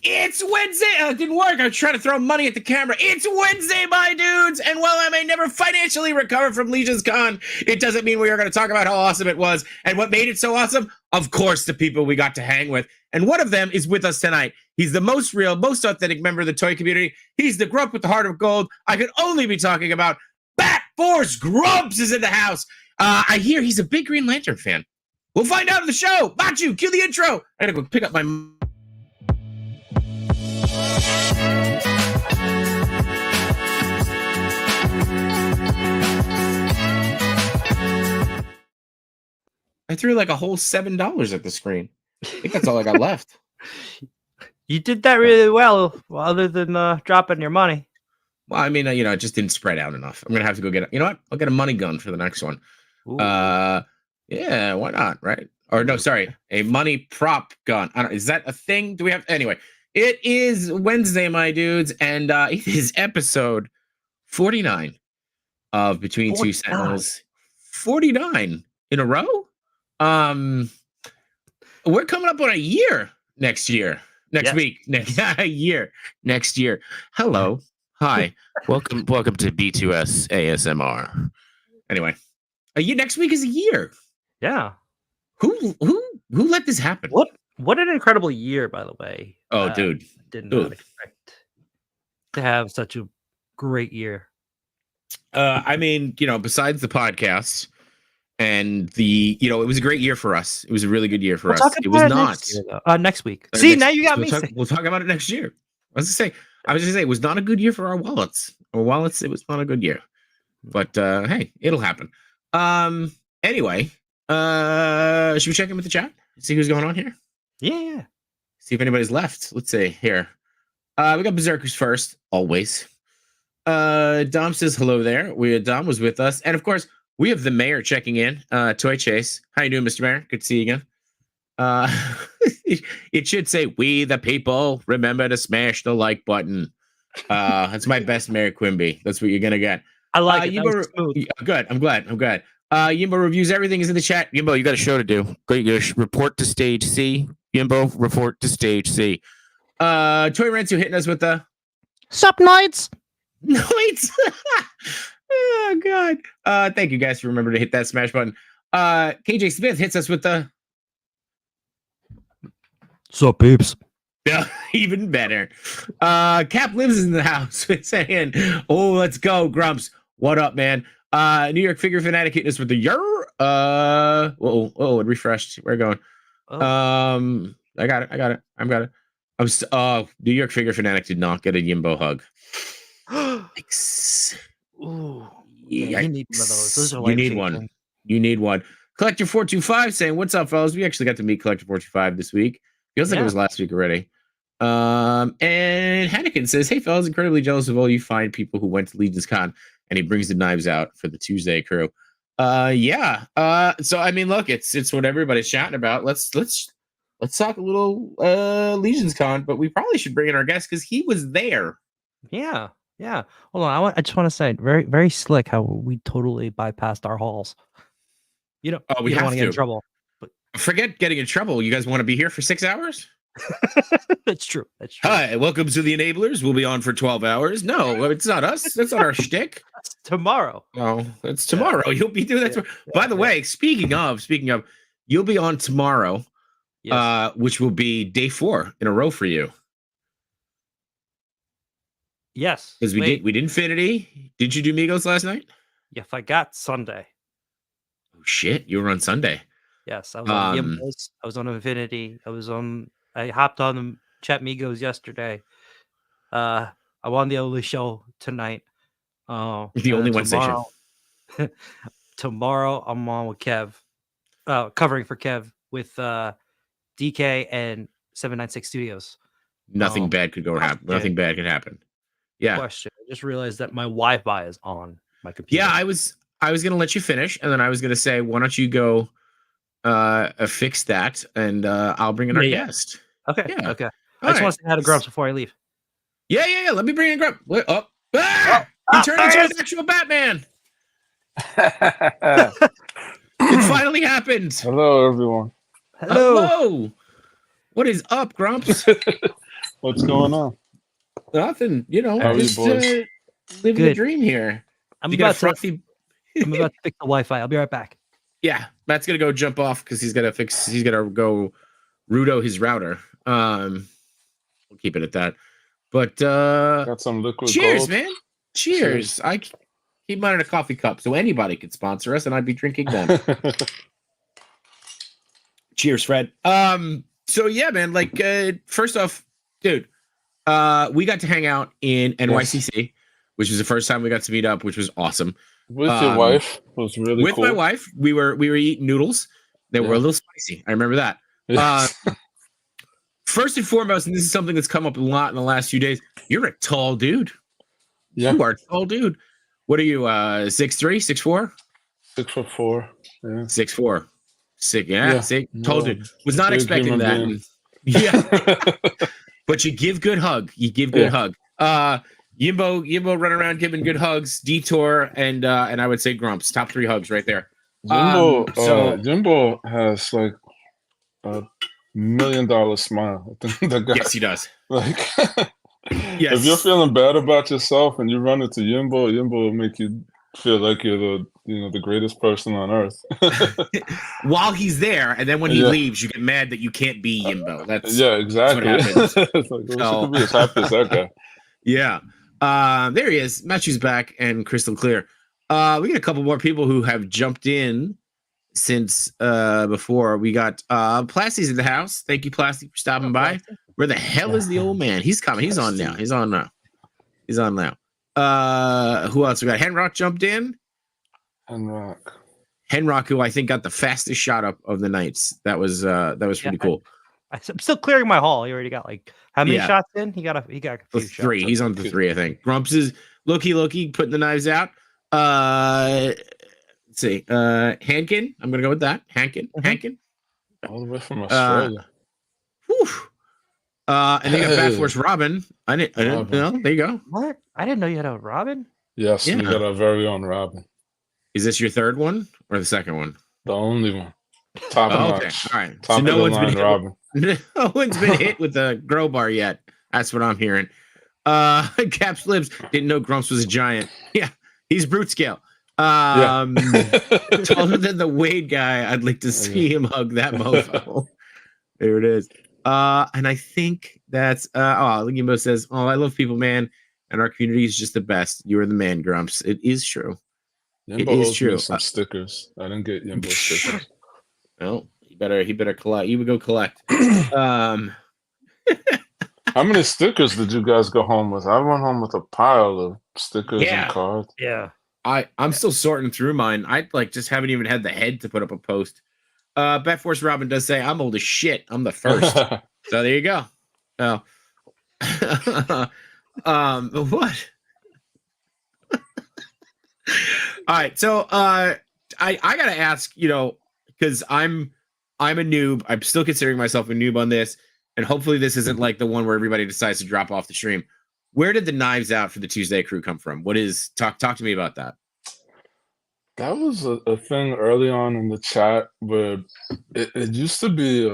It's Wednesday. It didn't work. I was trying to throw money at the camera. It's Wednesday, my dudes. And while I may never financially recover from Legion's Con, it doesn't mean we are going to talk about how awesome it was and what made it so awesome. Of course, the people we got to hang with. And one of them is with us tonight. He's the most real, most authentic member of the toy community. He's the grump with the heart of gold. I could only be talking about Batforcegrump is in the house. I hear he's a big Green Lantern fan. We'll find out in the show. Bachu, cue the intro. I gotta go pick up my... I threw like a whole $7 at the screen. I think that's all I got left. You did that really well, other than dropping your money. Well, I mean, it just didn't spread out enough. I'm gonna have to go get you know what? I'll get a money gun for the next one. Ooh. Yeah, why not? Right? Or no, sorry, a money prop gun. I don't. Is that a thing? Do we have anyway? It is Wednesday, my dudes, and it is episode 49 of Between 49. Two Sentinels. 49 in a row. We're coming up on a year next week, next year, next year. Hello, hi, welcome to B2S ASMR. Anyway, next week is a year. Yeah. Who let this happen? What an incredible year, by the way. Oh, dude, did not expect to have such a great year. I mean, besides the podcast. And it was a great year for us. It was a really good year for us. It was not next week. See, now you got me. We'll talk about it next year. I was just gonna say it was not a good year for our wallets. It was not a good year. But hey, it'll happen. Anyway, should we check in with the chat? See who's going on here? Yeah. See if anybody's left. Let's see here. We got Berserkers first, always. Dom says hello there. Dom was with us, and of course. We have the mayor checking in, Toy Chase. How you doing, Mr. Mayor? Good to see you again. It should say, we the people, remember to smash the like button. That's my best Mayor Quimby. That's what you're going to get. I like it. Good. I'm glad. Yimbo reviews everything is in the chat. Yimbo, you got a show to do. Go report to stage C. Yimbo, report to stage C. Toy Rensu hitting us with the... Sup, Knights? Knights! Oh God! Thank you guys for remembering to hit that smash button. KJ Smith hits us with the "Sup, peeps." Yeah, even better. Cap lives in the house saying, "Oh, let's go, Grumps. What up, man?" New York Figure Fanatic hitting us with the "yer." It refreshed. We're going. I got it. New York Figure Fanatic did not get a Yimbo hug. Thanks. Ooh, yeah, you need one of those. Those are you need one. You need one. Collector 425 saying, "What's up, fellas? We actually got to meet Collector 425 this week. Feels like it was last week already." And Hannikin says, "Hey, fellas, incredibly jealous of all you fine people who went to Legion's Con." And he brings the knives out for the Tuesday crew. So I mean, look, it's what everybody's chatting about. Let's talk a little Legion's Con, but we probably should bring in our guest because he was there. Yeah. Yeah, hold on. I just want to say, very, very slick how we totally bypassed our halls. We don't want to get in trouble. But forget getting in trouble. You guys want to be here for 6 hours? That's true. Hi, welcome to the Enablers. We'll be on for 12 hours. No, it's not us. That's not our shtick. That's tomorrow. Oh, it's tomorrow. You'll be doing that. By the way, speaking of, you'll be on tomorrow, which will be day 4 in a row for you. Yes, because we did Infinity. Did you do Migos last night? Yes, I got Sunday. Oh shit, you were on Sunday. Yes, I was on Gimbals. I was on Infinity. I hopped on the Chat Migos yesterday. I'm on the only show tonight. The only one station. Tomorrow I'm on with Kev, covering for Kev with DK and 796 Studios. Nothing bad could go happen. Nothing bad could happen. Yeah. Question. I just realized that my Wi-Fi is on my computer. Yeah, I was gonna let you finish, and then I was gonna say, why don't you go fix that, and I'll bring in our guest. Okay. Yeah. Okay. I just want to say hi to Grumps before I leave. Yeah. Let me bring in Grump. He turned into an actual Batman. It finally happened. Hello, everyone. Hello. What is up, Grumps? What's going on? Nothing. You know, How are you, just boys? living the Good. dream here. I'm You got a about to frothy. I'm about to fix the Wi-Fi. I'll be right back. Yeah, Matt's gonna go jump off because he's gonna go Rudo his router. We'll keep it at that. But Got some liquid cheers, gold. man. Cheers. I keep mine in a coffee cup, so anybody could sponsor us, and I'd be drinking them. Cheers, Fred. So yeah, man. Like, first off, dude, we got to hang out in NYCC, which was the first time we got to meet up, which was awesome. With your wife. It was really with cool. my wife. We were eating noodles. They were a little spicy. I remember that. Yes. First and foremost, and this is something that's come up a lot in the last few days, you're a tall dude. Yeah. You are a tall dude. What are you, 6'3", 6'4"? 6'4". Yeah. 6'4". Sick, yeah. Sick. Tall dude. Was not big expecting that. human being. Yeah. But you give good hug. You give good hug. Yimbo running around giving good hugs. Detour and I would say Grumps. Top 3 hugs right there. Jimbo has like $1 million smile. I think that guy, Yes, he does. Like, yes. If you're feeling bad about yourself and you run into Yimbo will make you feel like you're the greatest person on earth. While he's there, and then when he leaves, you get mad that you can't be Yimbo. That's exactly. That's what happens. It's like, you could be as happy as that guy. Yeah. There he is. Matthew's back and crystal clear. We got a couple more people who have jumped in since before. We got Plasty's in the house. Thank you, Plasty, for stopping by. Where the hell is the old man? He's coming. He's on now. He's on now. Who else? We got Henrock jumped in. Henrock, who I think got the fastest shot up of the nights. That was pretty cool. I'm still clearing my hall. He already got like how many shots in? He got a few shots. 3. He's on the 3, I think. Grumps is Loki putting the knives out. Let's see. Hankin. I'm gonna go with that. Hankin. All the way from Australia. And they got Batforce Robin. I didn't know. There you go. What? I didn't know you had a Robin. Yes, we got our very own Robin. Is this your third one or the second one? The only one. Top of okay. notch. All right. Top so no of the one's line, been Robin. No one's been hit with a grow bar yet. That's what I'm hearing. Cap Slips didn't know Grumps was a giant. Yeah, he's brute scale. Taller than the Wade guy. I'd like to see him hug that mofo. There it is. And I think that's Limbo says, "Oh, I love people, man, and our community is just the best. You are the man, Grumps." It is true. Yimbo owes me some stickers. I didn't get Yimbo stickers. Well, he better collect. You would go collect. How many stickers did you guys go home with? I went home with a pile of stickers and cards. Yeah. I'm still sorting through mine. I just haven't even had the head to put up a post. Batforce Robin does say, "I'm old as shit. I'm the first." So there you go. What? All right. So I gotta ask, because I'm a noob. I'm still considering myself a noob on this, and hopefully this isn't like the one where everybody decides to drop off the stream. Where did the knives out for the Tuesday crew come from? What is talk to me about that? That was a thing early on in the chat where it used to be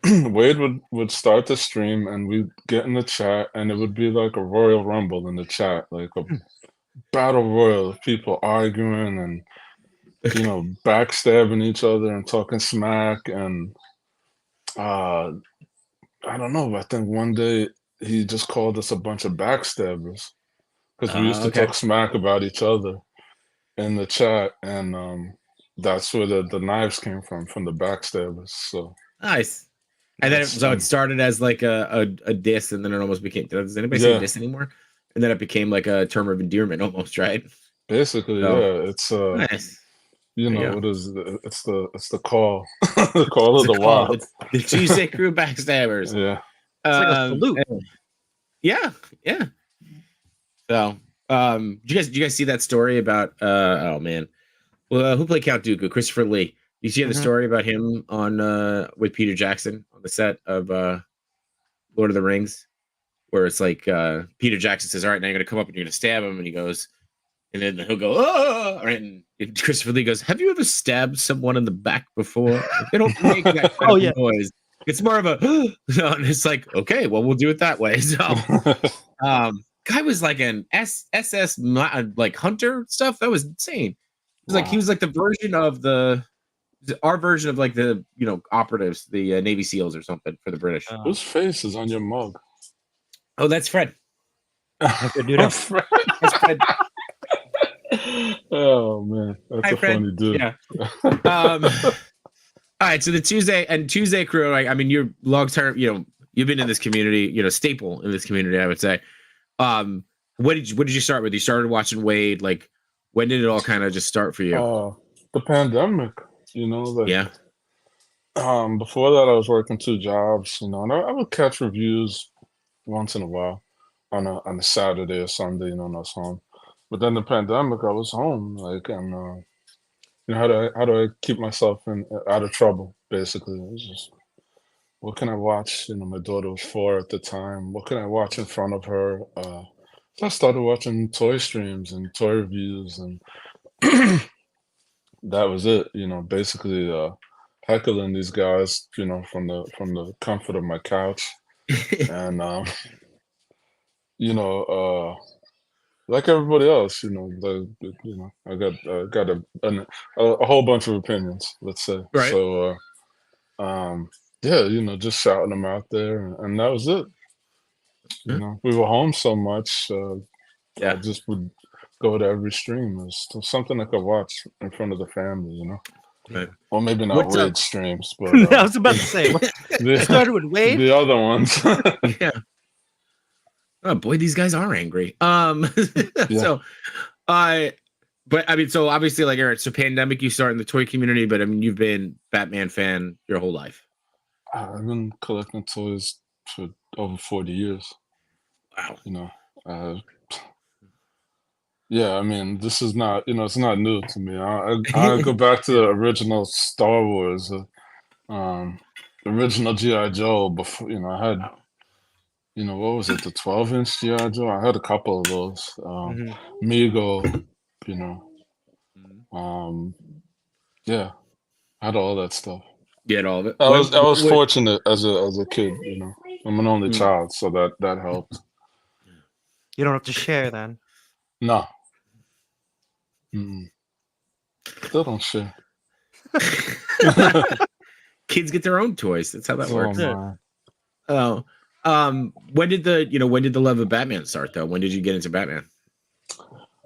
Wade would start the stream and we'd get in the chat and it would be like a Royal Rumble in the chat, like a battle royal of people arguing and backstabbing each other and talking smack. And I don't know, I think one day he just called us a bunch of backstabbers because we used to talk smack about each other in the chat, and that's where the knives came from the backstabbers. So nice. And then it started as like a diss, and then it almost became. Does anybody say diss anymore? And then it became like a term of endearment, almost, right? Basically, it's nice. What is it? It's the call, the call of the wild. The Tuesday crew backstabbers. Yeah, it's like a salute. Yeah. So, do you guys see that story about? Oh man, well, who played Count Dooku? Christopher Lee. You see the story about him on with Peter Jackson on the set of Lord of the Rings, where it's like Peter Jackson says, "All right, now you're gonna come up and you're gonna stab him," and he goes, and then he'll go, "Oh!" And Christopher Lee goes, "Have you ever stabbed someone in the back before? They don't make that kind of noise." It's more of a and it's like, okay, well, we'll do it that way. So guy was like an SS like hunter stuff. That was insane. It was like he was like the version of our version of like the operatives, the Navy SEALs or something for the British. Whose face is on your mug? Oh, that's Fred. That's Fred. That's Fred. Oh man, that's Hi, a Fred. funny dude. Yeah. All right, so the Tuesday crew, like, I mean, you're long term, you've been in this community, staple in this community, I would say. What did you start with? You started watching Wade, like, when did it all kind of just start for you? The pandemic, like, yeah. Before that I was working 2 jobs, and I would catch reviews once in a while on a Saturday or Sunday, when I was home. But then the pandemic, I was home, like, and how do I keep myself out of trouble? Basically, it was just, what can I watch? My daughter was 4 at the time. What can I watch in front of her? So I started watching toy streams and toy reviews, and that was it. Basically heckling these guys, from the comfort of my couch, and like everybody else, I got a whole bunch of opinions, let's say. Right. So, yeah, just shouting them out there, and that was it. We were home so much. I just would go to every stream. It was something I could watch in front of the family, Right. Or maybe not Wade streams, but I was about to say, it started with Wade. The other ones. Yeah. Oh boy, these guys are angry. So, but I mean, so obviously, like, Eric, so pandemic, you start in the toy community, but I mean, you've been Batman fan your whole life. I've been collecting toys for over 40 years. Wow. Yeah, I mean, this is not, it's not new to me. I go back to the original Star Wars, original G.I. Joe. Before, I had, what was it, the 12-inch G.I. Joe? I had a couple of those. Mego, yeah, I had all that stuff. You had all of it. I was fortunate as a kid. I'm an only child, so that helped. You don't have to share then. No. Still don't share. Kids get their own toys. That's how that works. Man. Oh, when did the love of Batman start, though? When did you get into Batman?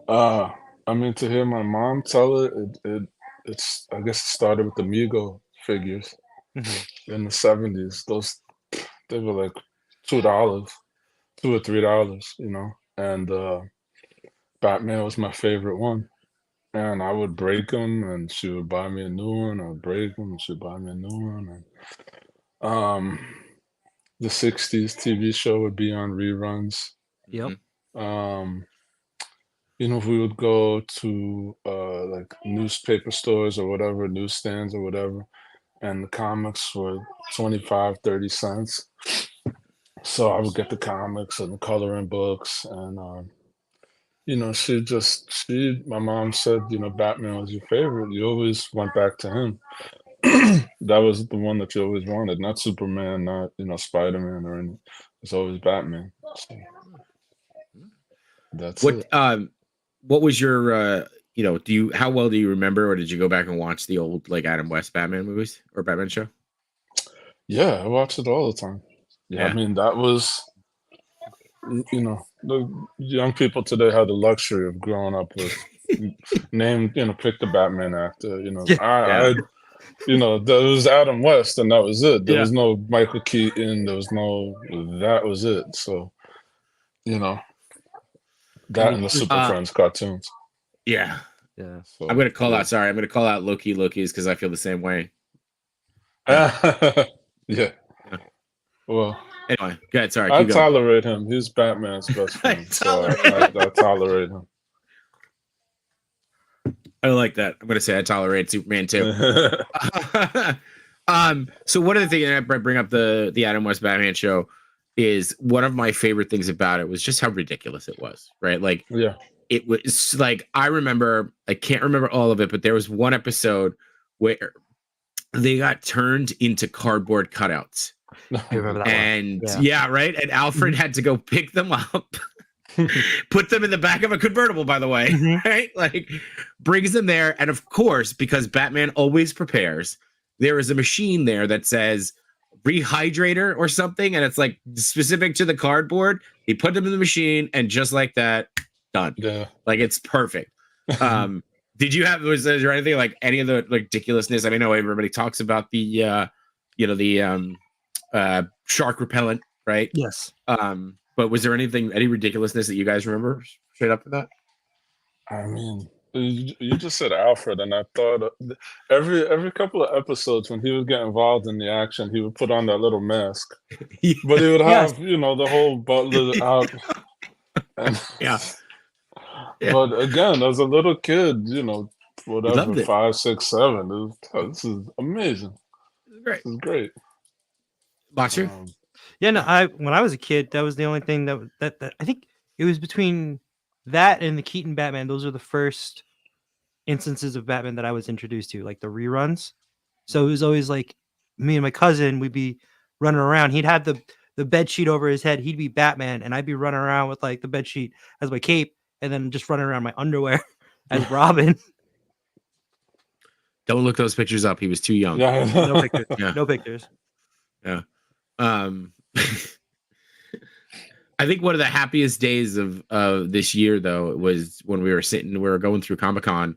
I mean, to hear my mom tell it's I guess it started with the Mego figures in the 70s. Those, they were like $2, $2 or $3, and Batman was my favorite one. And I would break them, and she would buy me a new one. I would break them, and she'd buy me a new one. And the 60s TV show would be on reruns. Yep. We would go to like newspaper stores or whatever, newsstands or whatever, and the comics were 25, 30 cents. So I would get the comics and the coloring books, and my mom said, Batman was your favorite. You always went back to him. That was the one that you always wanted, not Superman, not, Spider-Man or anything. It's always Batman. So that's it. What was your, how well do you remember, or did you go back and watch the old, like, Adam West Batman movies or Batman show? Yeah, I watched it all the time. Yeah. I mean, that was, the young people today had the luxury of growing up with pick the Batman actor. There was Adam West, and that was it. There was no Michael Keaton. There was that was it. So, that and the Super Friends cartoons. Yeah. Yeah. So, I'm gonna call out Loki's because I feel the same way. Yeah. Well. Anyway, go ahead. Sorry, I tolerate him. He's Batman's best friend. I tolerate him. I like that. I'm gonna say I tolerate Superman too. So one of the things, and I bring up the Adam West Batman show, is one of my favorite things about it was just how ridiculous it was. Right? Like, it was like, I can't remember all of it, but there was one episode where they got turned into cardboard cutouts. I remember that And one. yeah, right. And Alfred had to go pick them up, put them in the back of a convertible, by the way, right? Like brings them there. And of course, because Batman always prepares, there is a machine there that says rehydrator or something. And it's like specific to the cardboard. He put them in the machine and just like that, done. Yeah. Like it's perfect. Was there anything like any of the ridiculousness? I mean, I know everybody talks about the, shark repellent, right? Yes. But was there any ridiculousness that you guys remember straight up to that? I mean, you just said Alfred, and I thought every couple of episodes when he would get involved in the action, he would put on that little mask, but he would have the whole butler out. And, yeah. But again, as a little kid, whatever, 5, 6, 7, this is amazing. Great. This is great. Boxer? When I was a kid, that was the only thing that I think it was between that and the Keaton Batman. Those are the first instances of Batman that I was introduced to, like the reruns. So it was always like me and my cousin, we'd be running around. He'd have the bed sheet over his head. He'd be Batman, and I'd be running around with like the bed sheet as my cape, and then just running around my underwear as Robin. Don't look those pictures up. He was too young. Yeah. No pictures. Yeah. No pictures. Yeah. I think one of the happiest days of this year, though, was when we were going through Comic-Con,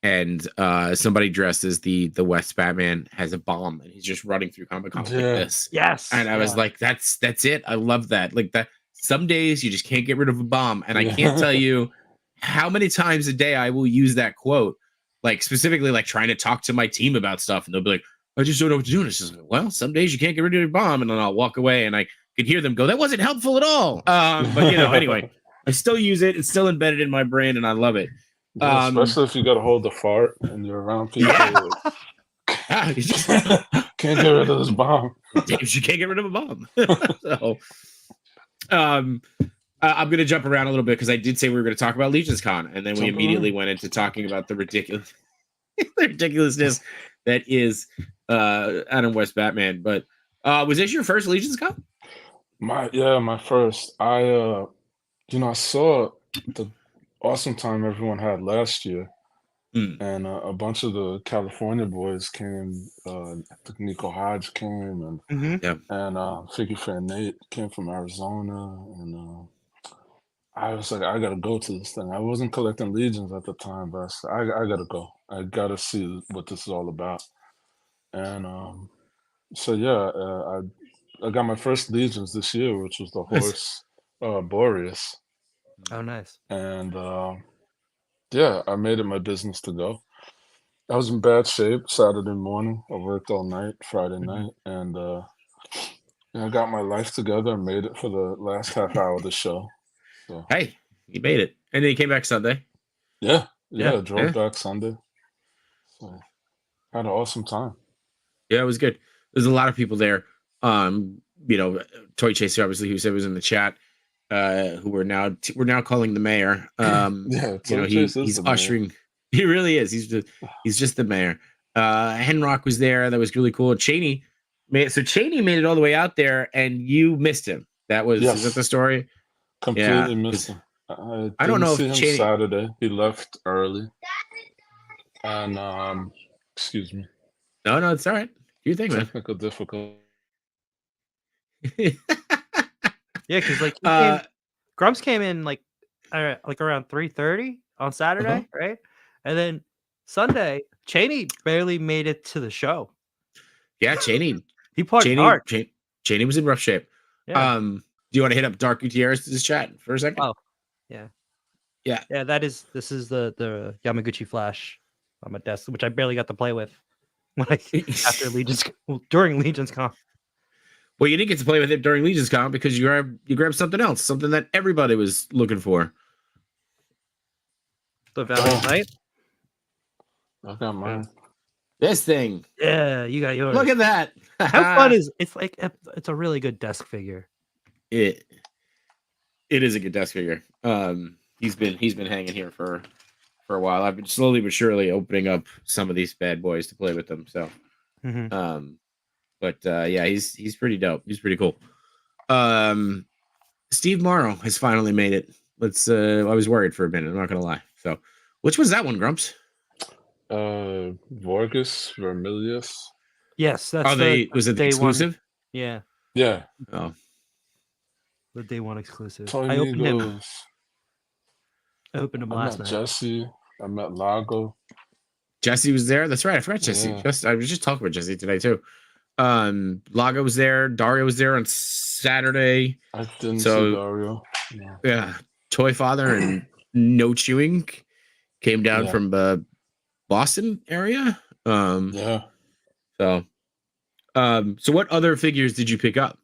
and somebody dressed as the West Batman has a bomb, and he's just running through Comic-Con like this. Yes. And I was like, that's it. I love that. Like that. Some days you just can't get rid of a bomb, and I can't tell you how many times a day I will use that quote, like specifically like trying to talk to my team about stuff, and they'll be like, I just don't know what to do. And it's just like, well, some days you can't get rid of your bomb, and then I'll walk away, and I could hear them go, that wasn't helpful at all. But anyway, I still use it. It's still embedded in my brain, and I love it. Yeah, especially if you got to hold the fart and you're around people. Yeah. Can't get rid of this bomb. James, you can't get rid of a bomb. So, I'm going to jump around a little bit because I did say we were going to talk about Legion's Con, and then we immediately went into talking about the ridiculousness that is Adam West Batman. But was this your first Legion's Con? My first. I saw the awesome time everyone had last year, and a bunch of the California boys came. I think Nico Hodge came, and Figure Fan Nate came from Arizona, and I was like, I gotta go to this thing. I wasn't collecting Legions at the time, but I gotta go. I gotta see what this is all about. And I got my first Legions this year, which was the horse Boreas. Oh, nice. And I made it my business to go. I was in bad shape Saturday morning. I worked all night, Friday night, and I got my life together and made it for the last half hour of the show. So. Hey, you made it. And then you came back Sunday. Yeah. Drove back Sunday. So had an awesome time. Yeah, it was good. There's a lot of people there. Toy Chaser, obviously, who said was in the chat, who we're now calling the mayor. He's ushering. Mayor. He really is. He's just the mayor. Henrock was there. That was really cool. Cheney made it all the way out there, and you missed him. Is that the story? Completely missed him. I don't know if Cheney Saturday. He left early. And excuse me. No, it's all right. Do you think, man? Technical difficulty. Yeah, because Grumps came in like around 3:30 on Saturday, right? And then Sunday, Cheney barely made it to the show. Yeah, Cheney. He partied hard. Cheney was in rough shape. Yeah. Do you want to hit up Dark Gutierrez's chat for a second? Oh, yeah. This is the Yamaguchi Flash on my desk, which I barely got to play with during Legion's Con. Well, you didn't get to play with it during Legion's Con because you grabbed something else, something that everybody was looking for. The Valiant Knight. I got mine. This thing. Yeah, you got yours. Look at that. How fun is it's a really good desk figure. It is a good desk figure. He's been hanging here for a while. I've been slowly but surely opening up some of these bad boys to play with them. So But yeah, he's pretty dope. He's pretty cool. Steve Morrow has finally made it. I was worried for a minute. I'm not gonna lie. So, which was that one, Grumps? Vorgus Vermilius. Yes, that's was it the day exclusive? One. Yeah. Yeah. Oh, the day one exclusive. Toy I opened him. Migos. I opened him I last met night. Jesse. I met Lago. Jesse was there. That's right. I forgot Jesse. Yeah. I was just talking with Jesse today too. Lago was there. Dario was there on Saturday. I didn't see Dario. No. Yeah, Toy Father and No Chewing came down from Boston area. Yeah. So what other figures did you pick up?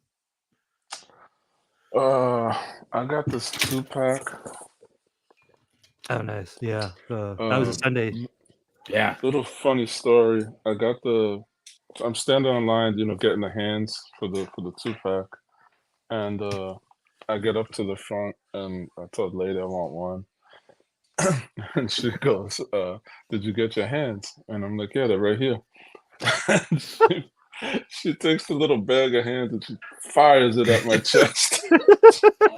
I got this 2-pack. Oh, nice. Yeah. That was a Sunday. Yeah. Little funny story. I'm standing online, getting the hands for the 2-pack. And I get up to the front and I told the lady I want one. And she goes, did you get your hands? And I'm like, yeah, they're right here. She takes the little bag of hands and she fires it at my chest.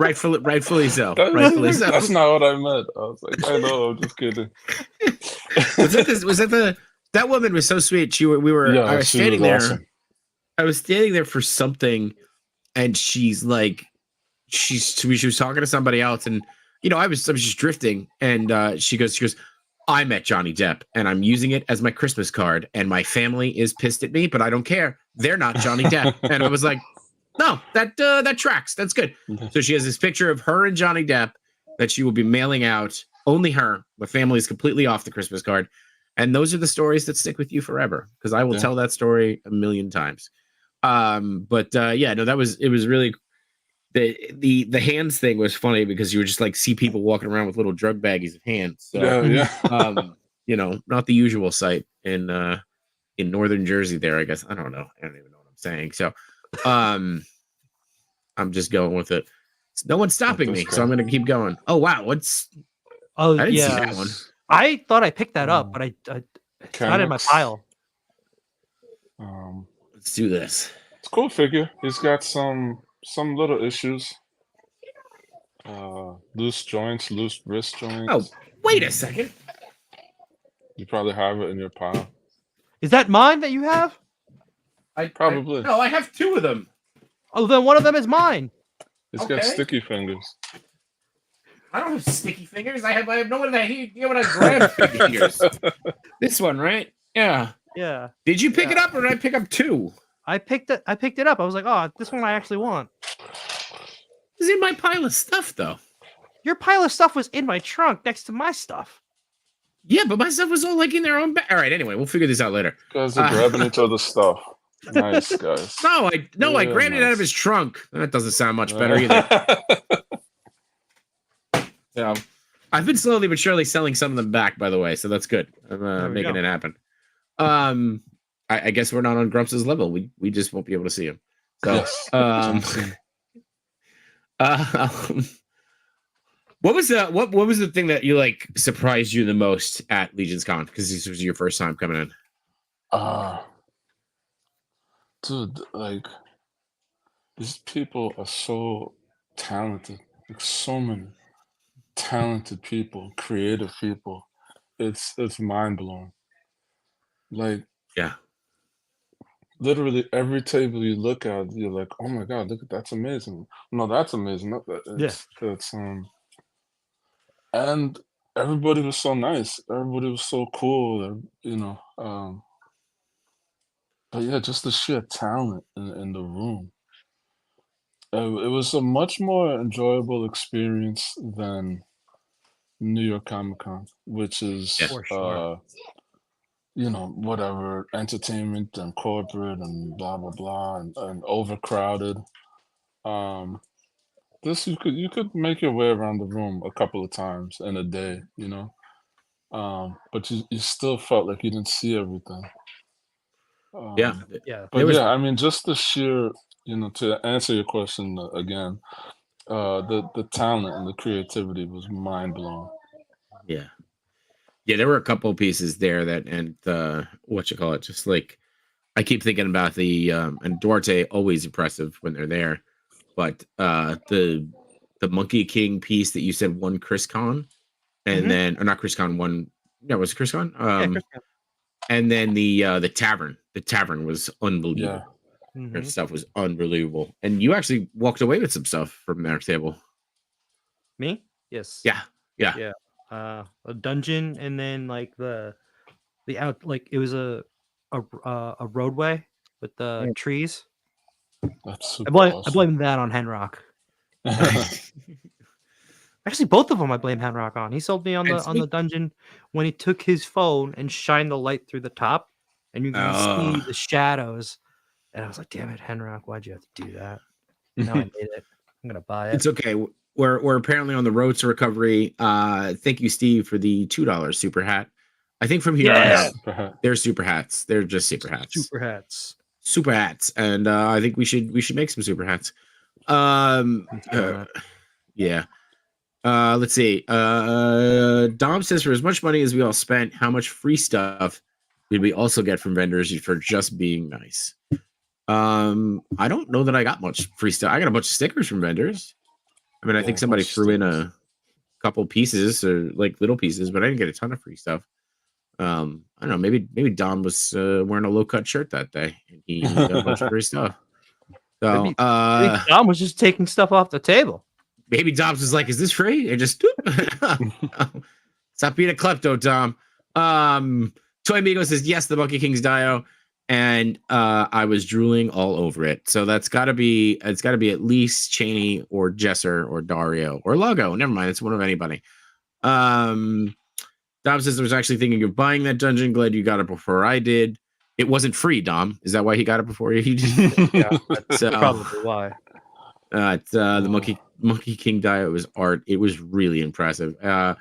Rightfully so. That's not what I meant. I was like, I know, I'm just kidding. That woman was so sweet. I was standing there. Awesome. I was standing there for something, and she was talking to somebody else, and I was just drifting, and she goes, I met Johnny Depp, and I'm using it as my Christmas card, and my family is pissed at me, but I don't care. They're not Johnny Depp. And I was like, no, that tracks. That's good. So she has this picture of her and Johnny Depp that she will be mailing out. Only her. My family is completely off the Christmas card. And those are the stories that stick with you forever, because I will tell that story a million times. It was really the hands thing was funny because you would just see people walking around with little drug baggies of hands. So, not the usual sight in northern Jersey there, I guess. I don't know. I don't even know what I'm saying. So, I'm just going with it. No one's stopping me, so I'm going to keep going. Oh, wow. I didn't see that one. I thought I picked that up, but it's not in my pile. Let's do this. It's a cool figure. He's got some little issues. Loose joints, loose wrist joints. Oh, wait a second. You probably have it in your pile. Is that mine that you have? Probably. No, I have two of them. Oh, then one of them is mine. He's got sticky fingers. I don't have sticky fingers. I have no one that when I grab fingers. This one, right? Yeah. Yeah. Did you pick it up, or did I pick up two? I picked it up. I was like, oh, this one I actually want. It's in my pile of stuff, though. Your pile of stuff was in my trunk next to my stuff. Yeah, but my stuff was all in their own bag. All right, anyway, we'll figure this out later. You guys are grabbing each other's stuff. Nice, guys. I grabbed it out of his trunk. That doesn't sound much better either. So, I've been slowly but surely selling some of them back, by the way, so that's good. I'm making it happen. I guess we're not on Grumps' level. We just won't be able to see him. So, yes. What was the thing that you surprised you the most at Legion's Con? Because this was your first time coming in. Dude, these people are so talented. So many talented people, creative people. It's mind blowing. Yeah. Literally every table you look at, you're like, oh my god, look at that's amazing. No, that's amazing. And everybody was so nice. Everybody was so cool. But yeah, just the sheer talent in the room. It was a much more enjoyable experience than New York Comic Con, which is whatever, entertainment and corporate and blah blah blah and overcrowded. This you could make your way around the room a couple of times in a day, but you still felt like you didn't see everything. But I mean, just the sheer, to answer your question again, the talent and the creativity was mind blowing. Yeah, there were a couple of pieces there that, and just I keep thinking about the and Duarte always impressive when they're there, but the Monkey King piece that you said won Chris Con, and then or not Chris Con won. Yeah, was it Chris Con? Chris Con. And then the tavern. The tavern was unbelievable. Yeah. Their stuff was unbelievable, and you actually walked away with some stuff from their table. Me? Yes. Yeah. A dungeon, and then like the out, like it was a roadway with the trees. That's super I awesome. blame that on Henrock. Actually, both of them I blame Henrock on. He sold me on the dungeon when he took his phone and shined the light through the top, and you can see the shadows. And I was like, "Damn it, Henrock, why'd you have to do that?" Now I made it. I'm gonna buy it. It's okay. We're apparently on the road to recovery. Thank you, Steve, for the $2 super hat. I think from here on out, they're super hats. They're just super hats. Super hats, and I think we should make some super hats. Yeah. Let's see. Dom says, for as much money as we all spent, how much free stuff did we also get from vendors for just being nice? I don't know that I got much free stuff. I got a bunch of stickers from vendors. I mean, I think somebody threw in a couple pieces or like little pieces, but I didn't get a ton of free stuff. I don't know. Maybe Dom was wearing a low cut shirt that day, and he got a bunch of free stuff. So maybe Dom was just taking stuff off the table. Maybe Dom's was like, "Is this free?" And just stop being a klepto, Dom. Toy Amigo says, "Yes, the Monkey King's Dio," and I was drooling all over it. So it's got to be at least Cheney or Jesser or Dario or Logo. Never mind, it's one of anybody. Dom says, "I was actually thinking of buying that dungeon. Glad you got it before I did. It wasn't free, Dom. Is that why he got it before you did?" Yeah, that's probably why. The Monkey King Dio was art. It was really impressive. The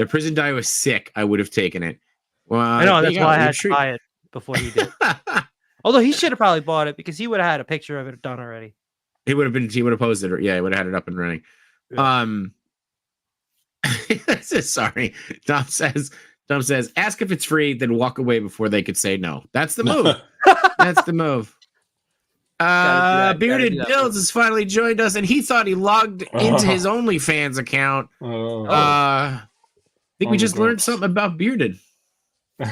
prison Dio was sick. I would have taken it. Well, I know, that's why I had to buy it before he did. Although he should have probably bought it because he would have had a picture of it done already. He would have posted it. Yeah, he would have had it up and running. Yeah. Sorry. Dom says, ask if it's free, then walk away before they could say no. That's the move. That's the move. Bearded Bills has finally joined us, and he thought he logged into his OnlyFans account. I think we just learned something about Bearded.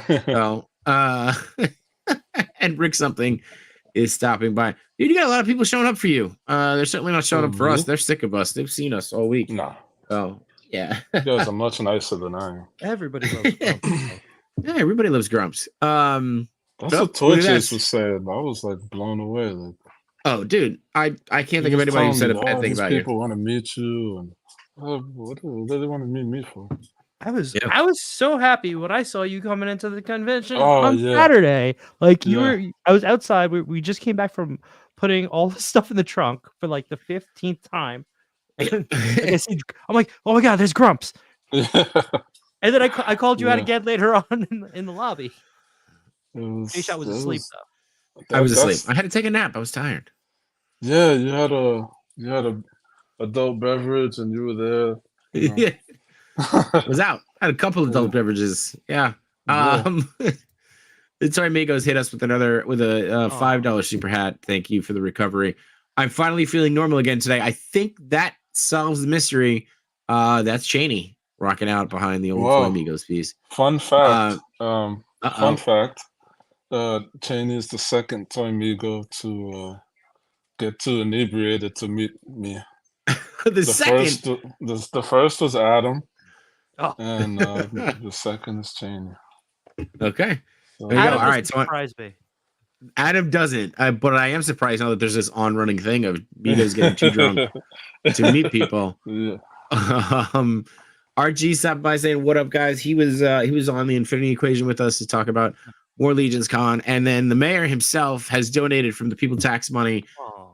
So, and Rick something is stopping by. Dude, you got a lot of people showing up for you. They're certainly not showing up for us. They're sick of us. They've seen us all week. No. Oh, yeah. You guys are much nicer than I am. Everybody loves Grumps. Yeah, everybody loves Grumps. That's what Toy Chase was saying. I was like blown away. Like, oh, dude, I can't think of anybody who said a bad thing about you. People want to meet you, and what do they want to meet me for? I was so happy when I saw you coming into the convention on Saturday. Like I was outside. We just came back from putting all the stuff in the trunk for like the 15th time. And I'm like, oh my god, there's Grumps. And then I called you out again later on in the lobby. J-Shot was asleep though. I was asleep. I had to take a nap. I was tired. Yeah, you had a adult beverage, and you were there. You know. Yeah. Was out. I had a couple of adult beverages. Yeah. The Toy Amigos hit us with a $5 super hat. Thank you for the recovery. I'm finally feeling normal again today. I think that solves the mystery. That's Cheney rocking out behind the old Toy Amigos piece. Fun fact. Fun fact. Cheney is the second Toy Amigo to get too inebriated to meet me. The first was Adam. And the second is Cheney. Okay. So, there you go. All right. So surprise me. Adam doesn't, but I am surprised now that there's this on-running thing of Migos getting too drunk to meet people. Yeah. RG stopped by saying, "What up, guys?" He was on the Infinity Equation with us to talk about War Legions Con, and then the mayor himself has donated from the people tax money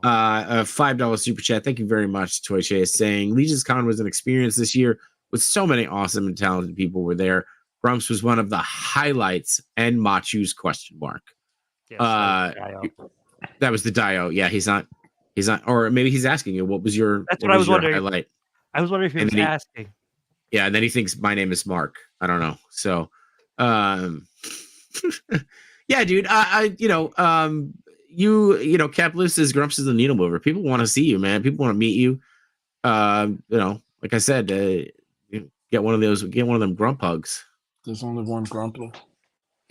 a $5 super chat. Thank you very much, Toy Chase, saying Legions Con was an experience this year with so many awesome and talented people were there. Grumps was one of the highlights, and Machu's question mark. Yes, that was the Dio. Yeah, he's not, or maybe he's asking you, what was your? That's what I was wondering. Highlight? I was wondering if he was asking. Yeah, and then he thinks my name is Mark. I don't know. So, Yeah, dude. Cap Loose says Grumps is the needle mover. People want to see you, man. People want to meet you. Like I said, get one of them grump hugs. There's only one grumpler.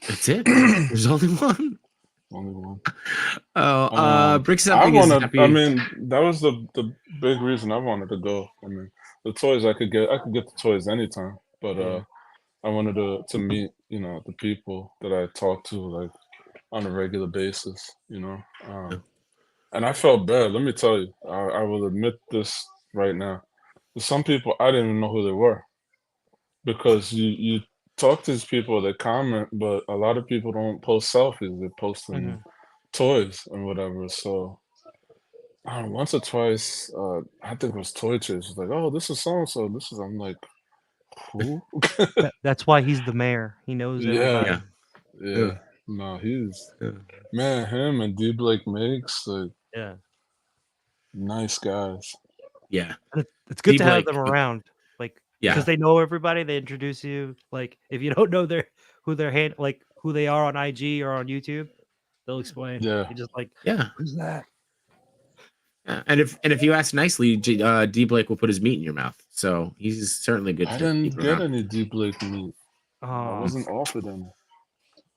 That's it. There's only one. Only one. Bricks I something. I mean, that was the big reason I wanted to go. I mean, the toys I could get the toys anytime, but I wanted to meet, the people that I talk to like on a regular basis, and I felt bad. Let me tell you, I will admit this right now. There's some people I didn't even know who they were because you talk to these people, they comment, but a lot of people don't post selfies. They're posting toys and whatever. So I don't know, once or twice, I think it was Toy Chase. Was like, oh, this is so and so. I'm like, who? That's why he's the mayor. He knows everybody. Yeah. No, man, him and D Blake makes like nice guys. Yeah. And it's good D. to have Blake, them around. Like, Yeah. because they know everybody, they introduce you. Like, if you don't know who they are on IG or on YouTube, they'll explain. Yeah. You're just like, Yeah. who's that? And if you ask nicely, D Blake will put his meat in your mouth. So he's certainly good. I to didn't keep get around. any D Blake meat. I Oh, wasn't offered any.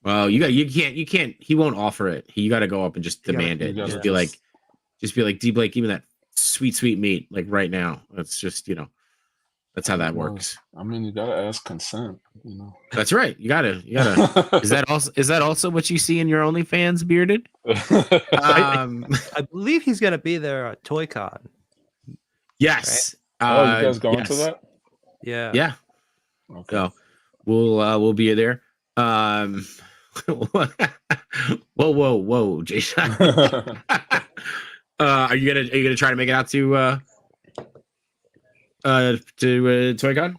Well, you can't. He won't offer it. You got to go up and just demand it. You Just gotta be like D Blake, give me that sweet meat like right now. That's just that's how that works. I mean, you gotta ask consent. That's right. You gotta. Is that also what you see in your OnlyFans, bearded? I believe he's gonna be there at ToyCon. Yes. Right? You guys going yes. to that? Yeah. Yeah. Okay. So we'll be there. Whoa, Jason. Are you gonna try to make it out to ToyCon?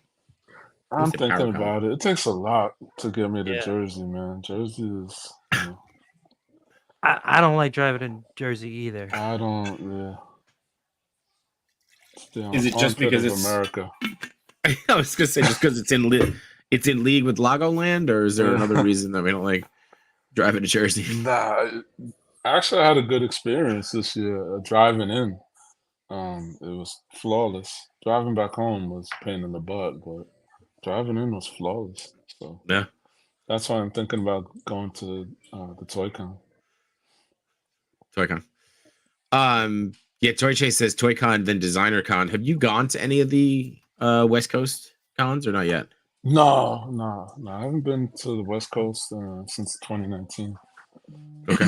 I'm thinking about it. It takes a lot to get me to Jersey, man. Jersey is. I don't like driving in Jersey either. I don't. Yeah. Is it just because it's America? I was gonna say just because it's in league with Lagoland, or is there another reason that we don't like driving to Jersey? Nah, actually, I had a good experience this year driving in. It was flawless. Driving back home was a pain in the butt, but driving in was flawless. So Yeah, that's why I'm thinking about going to the ToyCon. Yeah, Toy Chase says ToyCon, then Designer Con. Have you gone to any of the West Coast cons or not yet? No. I haven't been to the West Coast since 2019. Okay.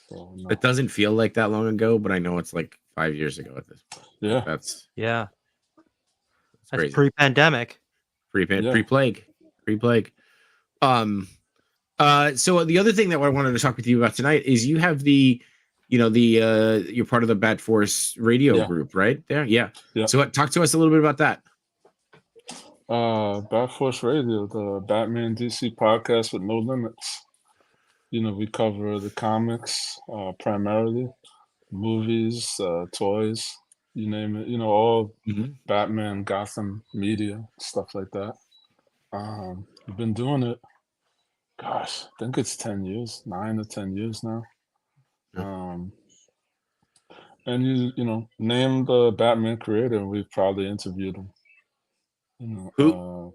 So, no. It doesn't feel like that long ago, but I know it's like 5 years ago at this point. Yeah. That's That's pre-pandemic. Pre-plague. So the other thing that I wanted to talk with you about tonight is you have you're part of the Batforce radio group, right? There, yeah. So talk to us a little bit about that. Batforce Radio, the Batman DC podcast with no limits. We cover the comics primarily, movies, toys, you name it. All Batman, Gotham media, stuff like that. We've been doing it. Gosh, I think it's 10 years, 9 or 10 years now. And you name the Batman creator, and we've probably interviewed him. Who?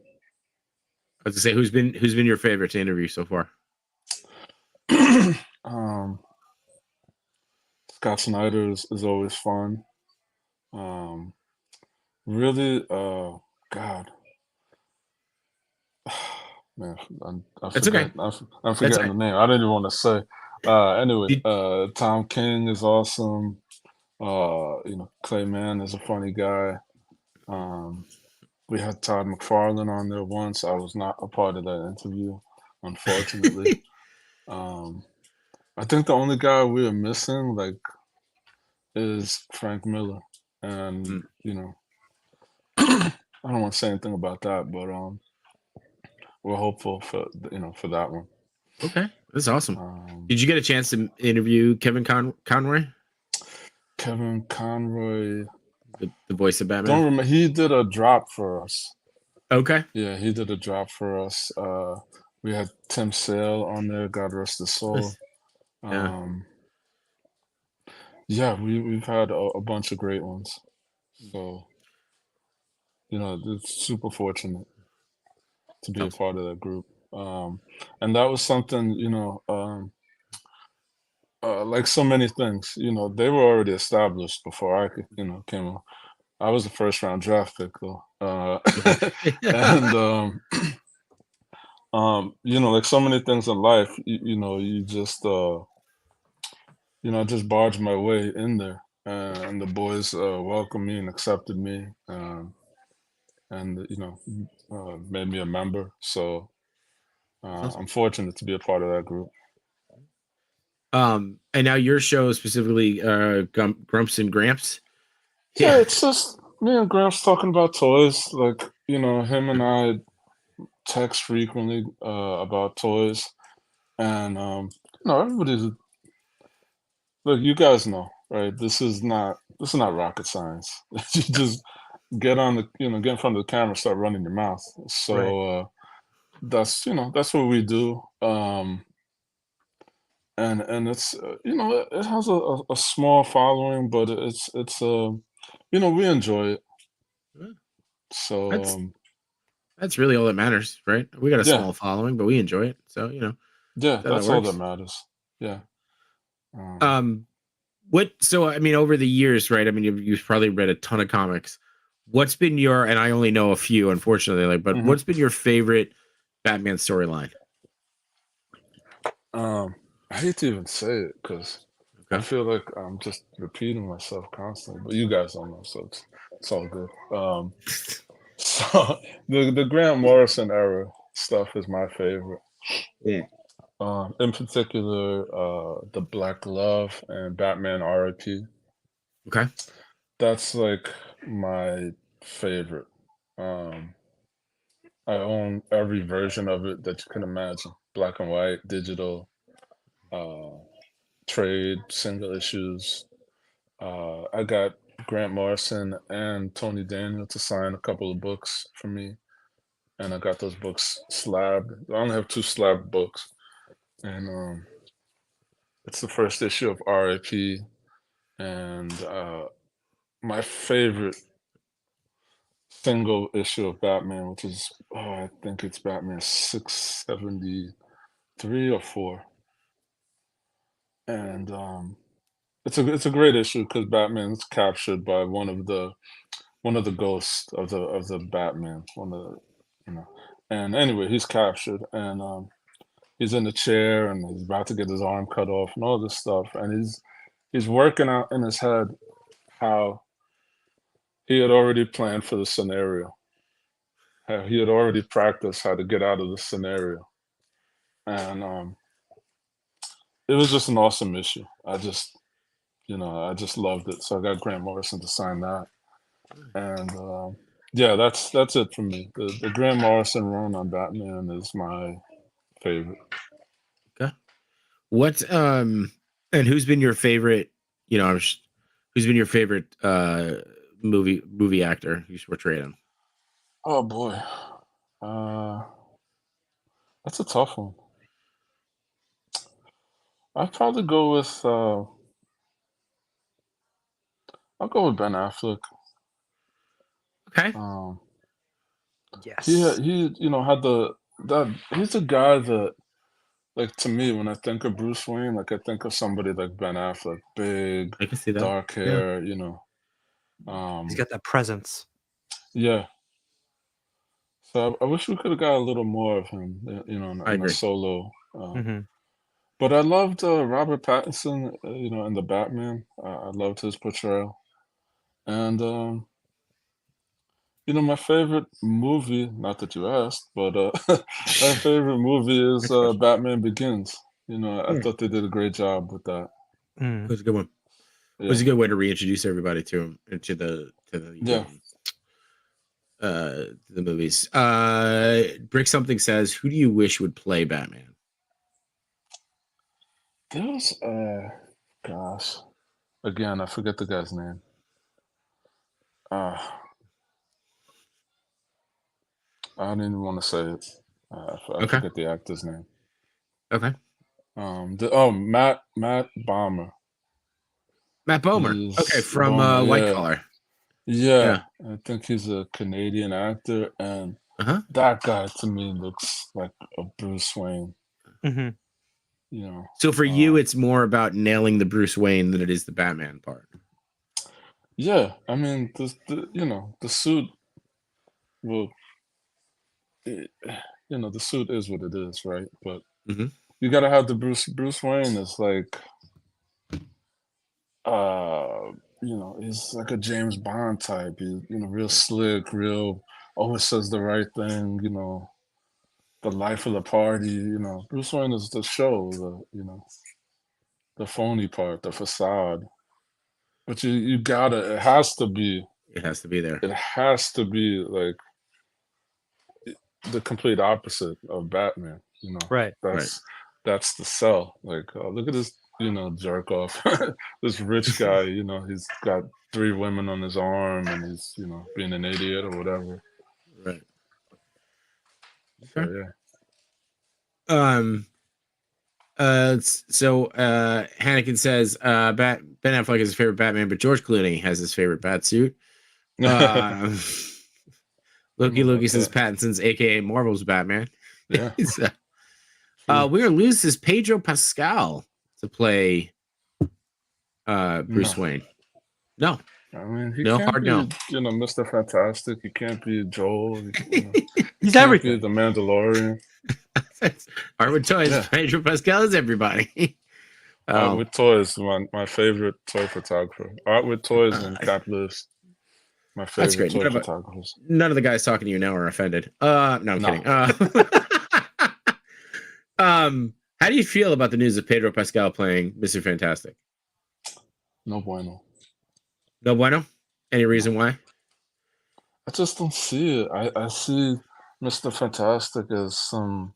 I was to say, who's been your favorite to interview so far? Scott Snyder is always fun. Really, God, man, I'm forgetting the name. I didn't even want to say. Anyway, Tom King is awesome. Clayman is a funny guy. We had Todd McFarlane on there once. I was not a part of that interview, unfortunately. I think the only guy we are missing, is Frank Miller, and I don't want to say anything about that, but we're hopeful for that one. Okay, that's awesome. Did you get a chance to interview Kevin Conroy? Kevin Conroy, the voice of Batman. Don't remember. He did a drop for us. Okay. Yeah, he did a drop for us. We had Tim Sale on there, God rest his soul. Yeah. Yeah, we've had a bunch of great ones. So, it's super fortunate to be a Awesome. part of that group. And that was something, like so many things, they were already established before I could, came on. I was a first round draft pick though. And like so many things in life, you just just barged my way in there. And the boys welcomed me and accepted me, and made me a member. So Awesome. I'm fortunate to be a part of that group. And now your show specifically, Grumps and Gramps. Yeah, Yeah. it's just me and Gramps talking about toys. Like, him and I text frequently about toys. And everybody's, look, you guys know, right? This is not rocket science. You just get in front of the camera, start running your mouth. Right. So that's what we do. And it's it has a small following, but we enjoy it. Yeah. So That's really all that matters, right? We got a yeah, small following, but we enjoy it. So yeah, that's how that that's all that works. matters. Yeah. Um, Um, what? So I mean, over the years, right? I mean, you've probably read a ton of comics. What's been your? And I only know a few, unfortunately. Like, but mhm. what's been your favorite Batman storyline? I hate to even say it because I Okay. feel like I'm just repeating myself constantly, but you guys don't know, so it's all good. So the Grant Morrison era stuff is my favorite. Yeah. In particular, the Black Glove and Batman RIP. Okay. That's like my favorite. Um, I own every version of it that you can imagine: black and white, digital, uh, trade, single issues. I got Grant Morrison and Tony Daniel to sign a couple of books for me, and I got those books slabbed. I only have two slab books, and it's the first issue of RIP, and my favorite single issue of Batman, which is I think it's Batman 673 or 4, and it's a great issue because Batman's captured by one of the ghosts of the Batman, one of the, you know. And anyway, he's captured, and he's in the chair, and he's about to get his arm cut off, and all this stuff, and he's working out in his head how he had already planned for the scenario, how he had already practiced how to get out of the scenario, and it was just an awesome issue. I just loved it, so I got Grant Morrison to sign that. And yeah, that's it for me. The Grant Morrison run on Batman is my favorite. Okay. What? And who's been your favorite? You know, who's been your favorite movie actor who's portrayed him? Oh boy, uh, that's a tough one. I'd probably go with I'll go with Ben Affleck. Okay. Um, Yes. he had that he's a guy that, like, to me, when I think of Bruce Wayne, like I think of somebody like Ben Affleck, big, I can see that. dark Yeah. hair. He's Um, got that presence. yeah. So I wish we could have got a little more of him, I in a agree. solo. Hmm. But I loved Robert Pattinson, in the Batman. I loved his portrayal. And my favorite movie, not that you asked, but my favorite movie is Next question. Batman Begins. I Yeah. thought they did a great job with that. Mm. It was a good one. It was Yeah. a good way to reintroduce everybody to him Yeah. the movies. Brick something says, "Who do you wish would play Batman?" There was, gosh, again, I forget the guy's name. Uh, I don't even want to say it. I Okay. forget the actor's name. Okay. Matt Bomer. Matt Bomer. He's Okay, from Bomer, White yeah. Collar. Yeah, Yeah. I think he's a Canadian actor, and Uh-huh. that guy to me looks like a Bruce Wayne. Mhm. You know. So for you, it's more about nailing the Bruce Wayne than it is the Batman part. Yeah, I mean, the suit will, it, the suit is what it is, right? But Mhm. you gotta have the Bruce Wayne is like, uh, he's like a James Bond type. He's, real slick, real always says the right thing. The life of the party. Bruce Wayne is the show, the phony part, the facade. But you gotta, It has to be there. it has to be like the complete opposite of Batman. Right. That's the sell. Like, look at this, jerk off, this rich guy. He's got 3 women on his arm, and he's, being an idiot or whatever. Right. So Okay. yeah. So Hannigan says Ben Affleck is his favorite Batman, but George Clooney has his favorite bat suit. Loki says Pattinson's aka Marvel's Batman. Yeah. We're gonna lose this Pedro Pascal to play Bruce Wayne. No. I mean, he No, can't hard be, no. Mr. Fantastic. He can't be Joel. He's can't everything. be the Mandalorian. Artwood Toys, Yeah. Pedro Pascal is everybody. Artwood Toys, my favorite toy photographer. Artwood Toys and Cap Lewis, my That's favorite great. toy photographers. None of the guys talking to you now are offended. No, I'm No. kidding. How do you feel about the news of Pedro Pascal playing Mr. Fantastic? No bueno. No bueno? Any reason why? I just don't see it. I see Mr. Fantastic as some,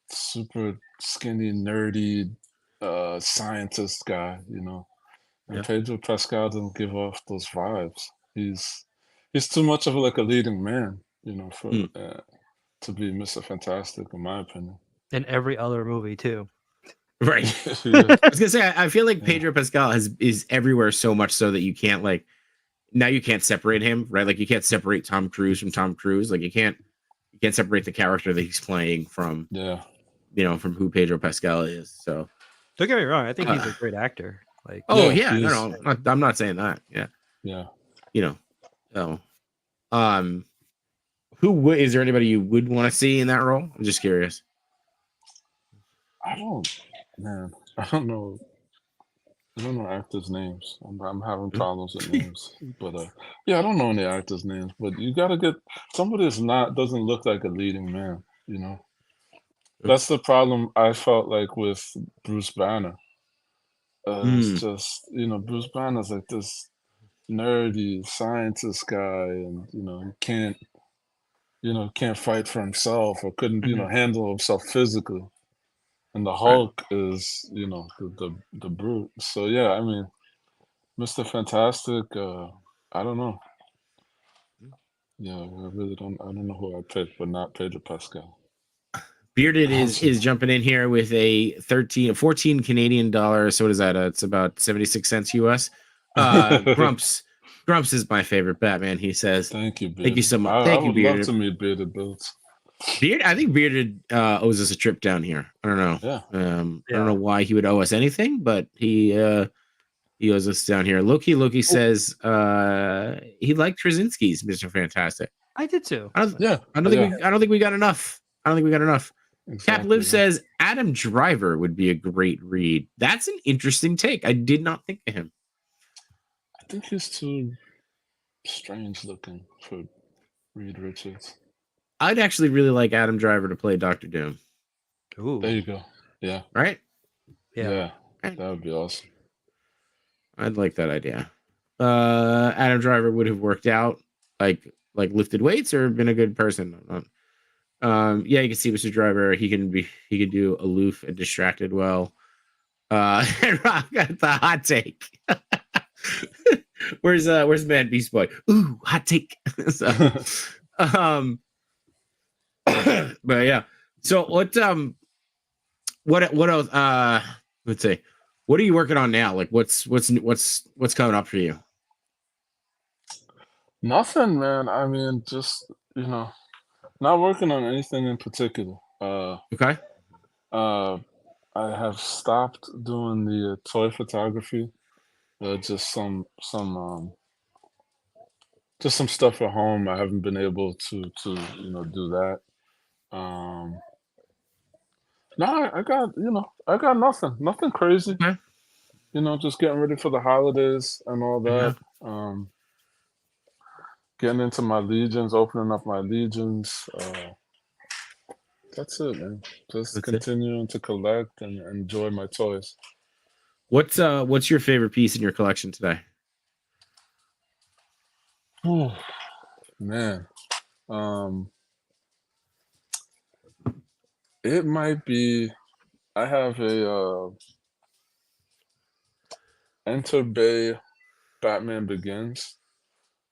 super skinny, nerdy, scientist guy, And Yeah. Pedro Pascal doesn't give off those vibes. He's too much of like a leading man, for to be Mr. Fantastic, in my opinion. In every other movie too. Right. Yeah. I was gonna say I feel like Pedro Pascal is everywhere so much so that you can't now you can't separate him, right? Like you can't separate Tom Cruise from Tom Cruise. Like you can't separate the character that he's playing from from who Pedro Pascal is. So don't get me wrong, I think he's a great actor. Like no, I'm not saying that. Yeah. So is there anybody you would want to see in that role? I'm just curious. I don't know. I don't know actors' names. I'm having problems with names, but I don't know any actors' names. But you gotta get somebody doesn't look like a leading man. That's the problem. I felt like with Bruce Banner. It's just Bruce Banner's like this nerdy scientist guy, and he can't fight for himself or couldn't handle himself physically. And the Hulk is, the brute. So yeah, I mean, Mr. Fantastic. I don't know. Yeah, I really don't. I don't know who I picked, but not Pedro Pascal. Bearded is jumping in here with a 14 Canadian dollars. So what is that? It's about 76 cents US. Grumps is my favorite Batman. He says, "Thank you, Bearded. Thank you so much. I Thank you, would love Bearded. to meet Bearded Boots. I think Bearded owes us a trip down here. I don't know. Yeah. I don't know why he would owe us anything, but he owes us down here. Loki says he liked Krasinski's Mr. Fantastic. I did too. I don't think we got enough. Exactly, Cap Liv says Adam Driver would be a great read. That's an interesting take. I did not think of him. I think he's too strange looking for Reed Richards. I'd actually really like Adam Driver to play Dr. Doom. Ooh. There you go. Yeah. Right? Yeah. That would be awesome. I'd like that idea. Adam Driver would have worked out like lifted weights or been a good person. You can see Mr. Driver. He can do aloof and distracted well. And Rob got the hot take. Where's Man Beast Boy? Ooh, hot take. So, But yeah. So what else? Let's see. What are you working on now? Like, what's coming up for you? Nothing, man. I mean, just not working on anything in particular. Okay. Uh, I have stopped doing the toy photography. Just just some stuff at home. I haven't been able to do that. Um, no, I got nothing crazy. Okay. Just getting ready for the holidays and all Yeah. that. Getting into my legions, opening up my legions. That's it, man. Just That's it. continuing to collect and enjoy my toys. What's your favorite piece in your collection today? Oh, man. Um, it might be. I have a Enter Bay Batman Begins.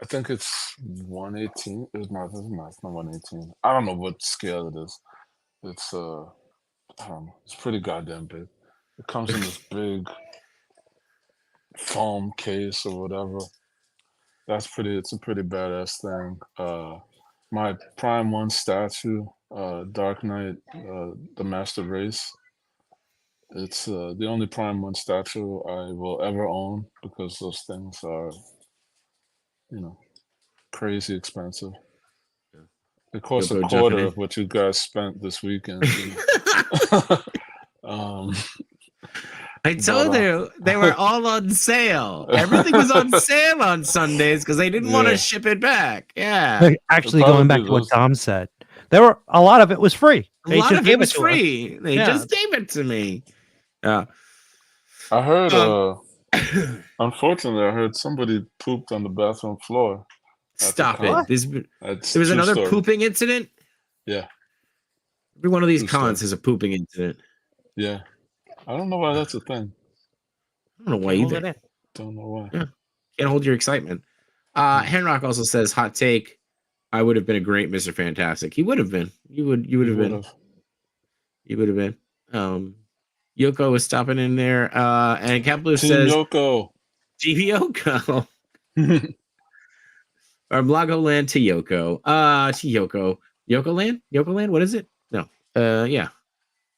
I think it's 118. It's not 118. I don't know what scale it is. It's I don't know. It's pretty goddamn big. It comes in this big foam case or whatever. It's a pretty badass thing. My Prime One statue, Dark Knight, the Master Race. It's the only Prime One statue I will ever own because those things are, you know, crazy expensive. Yeah. It costs a Yoko jumping quarter in. of what you guys spent this weekend. um, I told you they were all on sale. Everything was on sale on Sundays because they didn't want to yeah, ship it back. Yeah. Like, actually, probably going back to what those. Tom said, there were a lot of it was free. A They lot just of it gave was to us. free. They Yeah. just gave it to me. I heard. Um, Unfortunately, I heard somebody pooped on the bathroom floor. Stop con. it. That's There was true another story. pooping incident. Yeah, Every one of these true cons story. has a pooping incident. Yeah, I don't know why that's a thing. I don't know why Can't hold either. it in. Don't know why. Yeah. Can't hold your excitement. Mm. Henrock also says, hot take. I would have been a great Mr. Fantastic. He would have been. You would have been. You would have been. Yoko was stopping in there. And Cat Blue Team says, Yoko. Team Yoko. Or Blagoland to Yoko. To Yoko. Yoko Land? What is it? No. Yeah.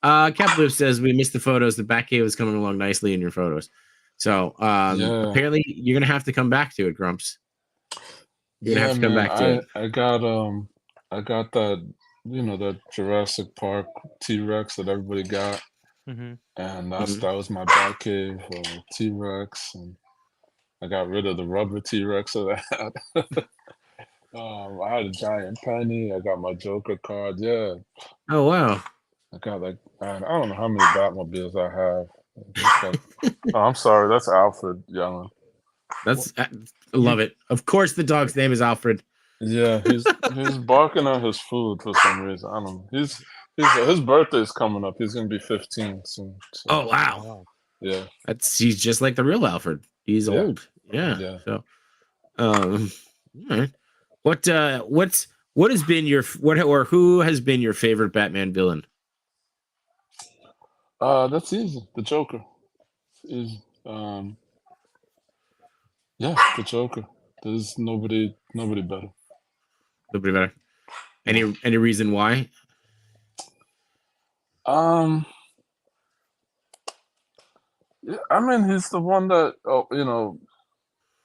Cat Blue says, we missed the photos. The Batcave is coming along nicely in your photos. So Yeah. apparently you're gonna have to come back to it, Grumps. You're gonna Yeah, have to come man. back to it. I got that that Jurassic Park T-Rex that everybody got, Mhm. and Mhm. that was my Batcave T-Rex, and I got rid of the rubber T-Rex that I had. I had a giant penny. I got my Joker card. Yeah, Oh wow. I got I don't know how many Batmobiles I have. It's like, oh, I'm sorry, that's Alfred yelling. That's I love it. Of course the dog's name is Alfred. Yeah, he's barking at his food for some reason. I don't know. His birthday's coming up. He's gonna be 15 soon. So, Oh wow. Wow. yeah, He's just like the real Alfred. He's yeah, old. Yeah. yeah. So all right. What has been your who has been your favorite Batman villain? That's easy. The Joker. It's easy. Yeah, the Joker. There's nobody better. Nobody better. Any reason why? Um, yeah, I mean, he's the one that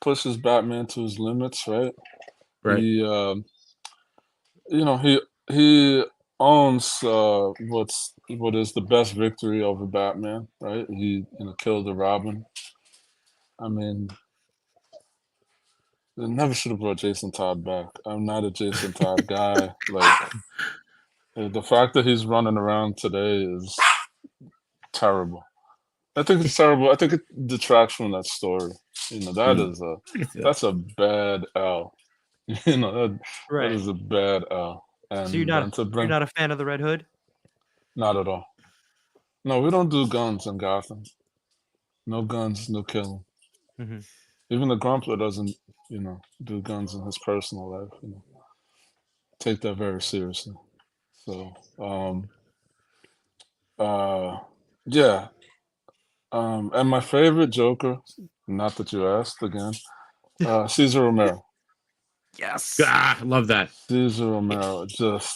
pushes Batman to his limits, right? Right. He he owns what is the best victory over Batman, right? He killed the Robin. I mean, they never should have brought Jason Todd back. I'm not a Jason Todd guy. Like the fact that he's running around today is terrible. I think it's terrible. I think it detracts from that story. That's a bad L. That Right. is a bad L. And So you're then to you're bring not a fan of the Red Hood? not at all. No, we don't do guns in Gotham. No guns, no killing. Mhm. Even the Grumpler doesn't, do guns in his personal life. Take that very seriously. So, yeah. And my favorite Joker, not that you asked again, Cesar Romero. Yes. Ah, love that. Cesar Romero, just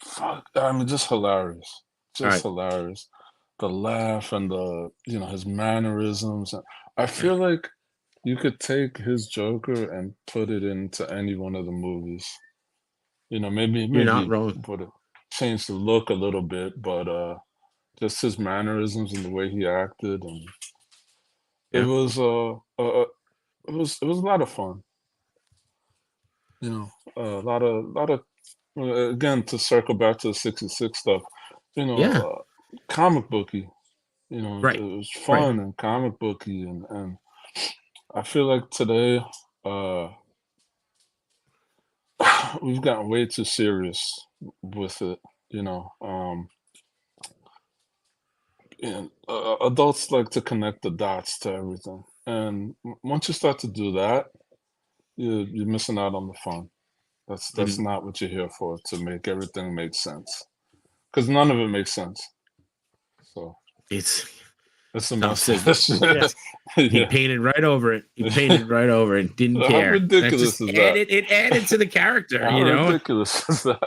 fuck. I mean, just hilarious, All right. hilarious. The laugh and his mannerisms. I feel like you could take his Joker and put it into any one of the movies. Maybe You're not wrong. would have changed the look a little bit, but just his mannerisms and the way he acted, and it Yeah. was it was a lot of fun. A lot of again, to circle back to the 66 stuff. Yeah. Comic booky. Right. It was fun and comic booky, and I feel like today we've gotten way too serious with it. And adults like to connect the dots to everything, and once you start to do that, you're missing out on the fun. That's not what you're here for, to make everything make sense, because none of it makes sense. So It's a tough. mess. He painted right over it. He painted right over it. Didn't How care. ridiculous is that? It added to the character. How ridiculous is that?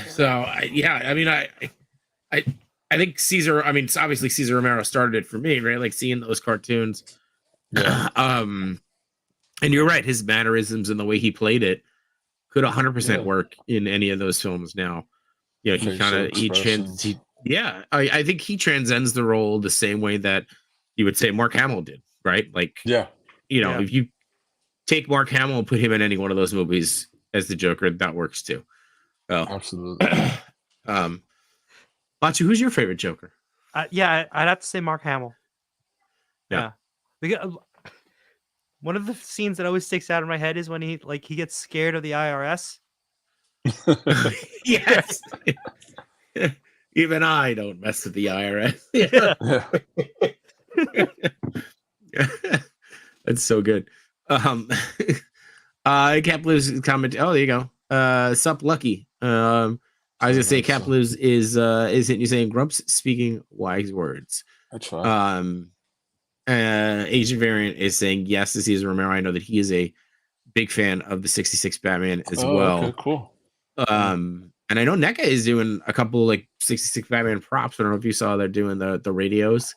So yeah, I mean, I think Caesar. I mean, obviously Cesar Romero started it for me, right? Like seeing those cartoons. Yeah. And you're right. His mannerisms and the way he played it could 100% work in any of those films now. He kind of I think he transcends the role the same way that you would say Mark Hamill did, right? Like, if you take Mark Hamill and put him in any one of those movies as the Joker, that works too. Oh, absolutely. Machu, who's your favorite Joker? I'd have to say Mark Hamill. Yeah. Because one of the scenes that always sticks out in my head is when he gets scared of the IRS. Yes. Even I don't mess with the IRS. That's so good. I can't believe comment. Oh, there you go. Sup, Lucky. I was gonna say Cap Blues is hitting you saying Grumps speaking wise words. I try. Asian variant is saying yes to Cesar Romero. I know that he is a big fan of the 66 Batman as well. Okay, cool. And I know NECA is doing a couple like 66 Batman props. I don't know if you saw they're doing the radios,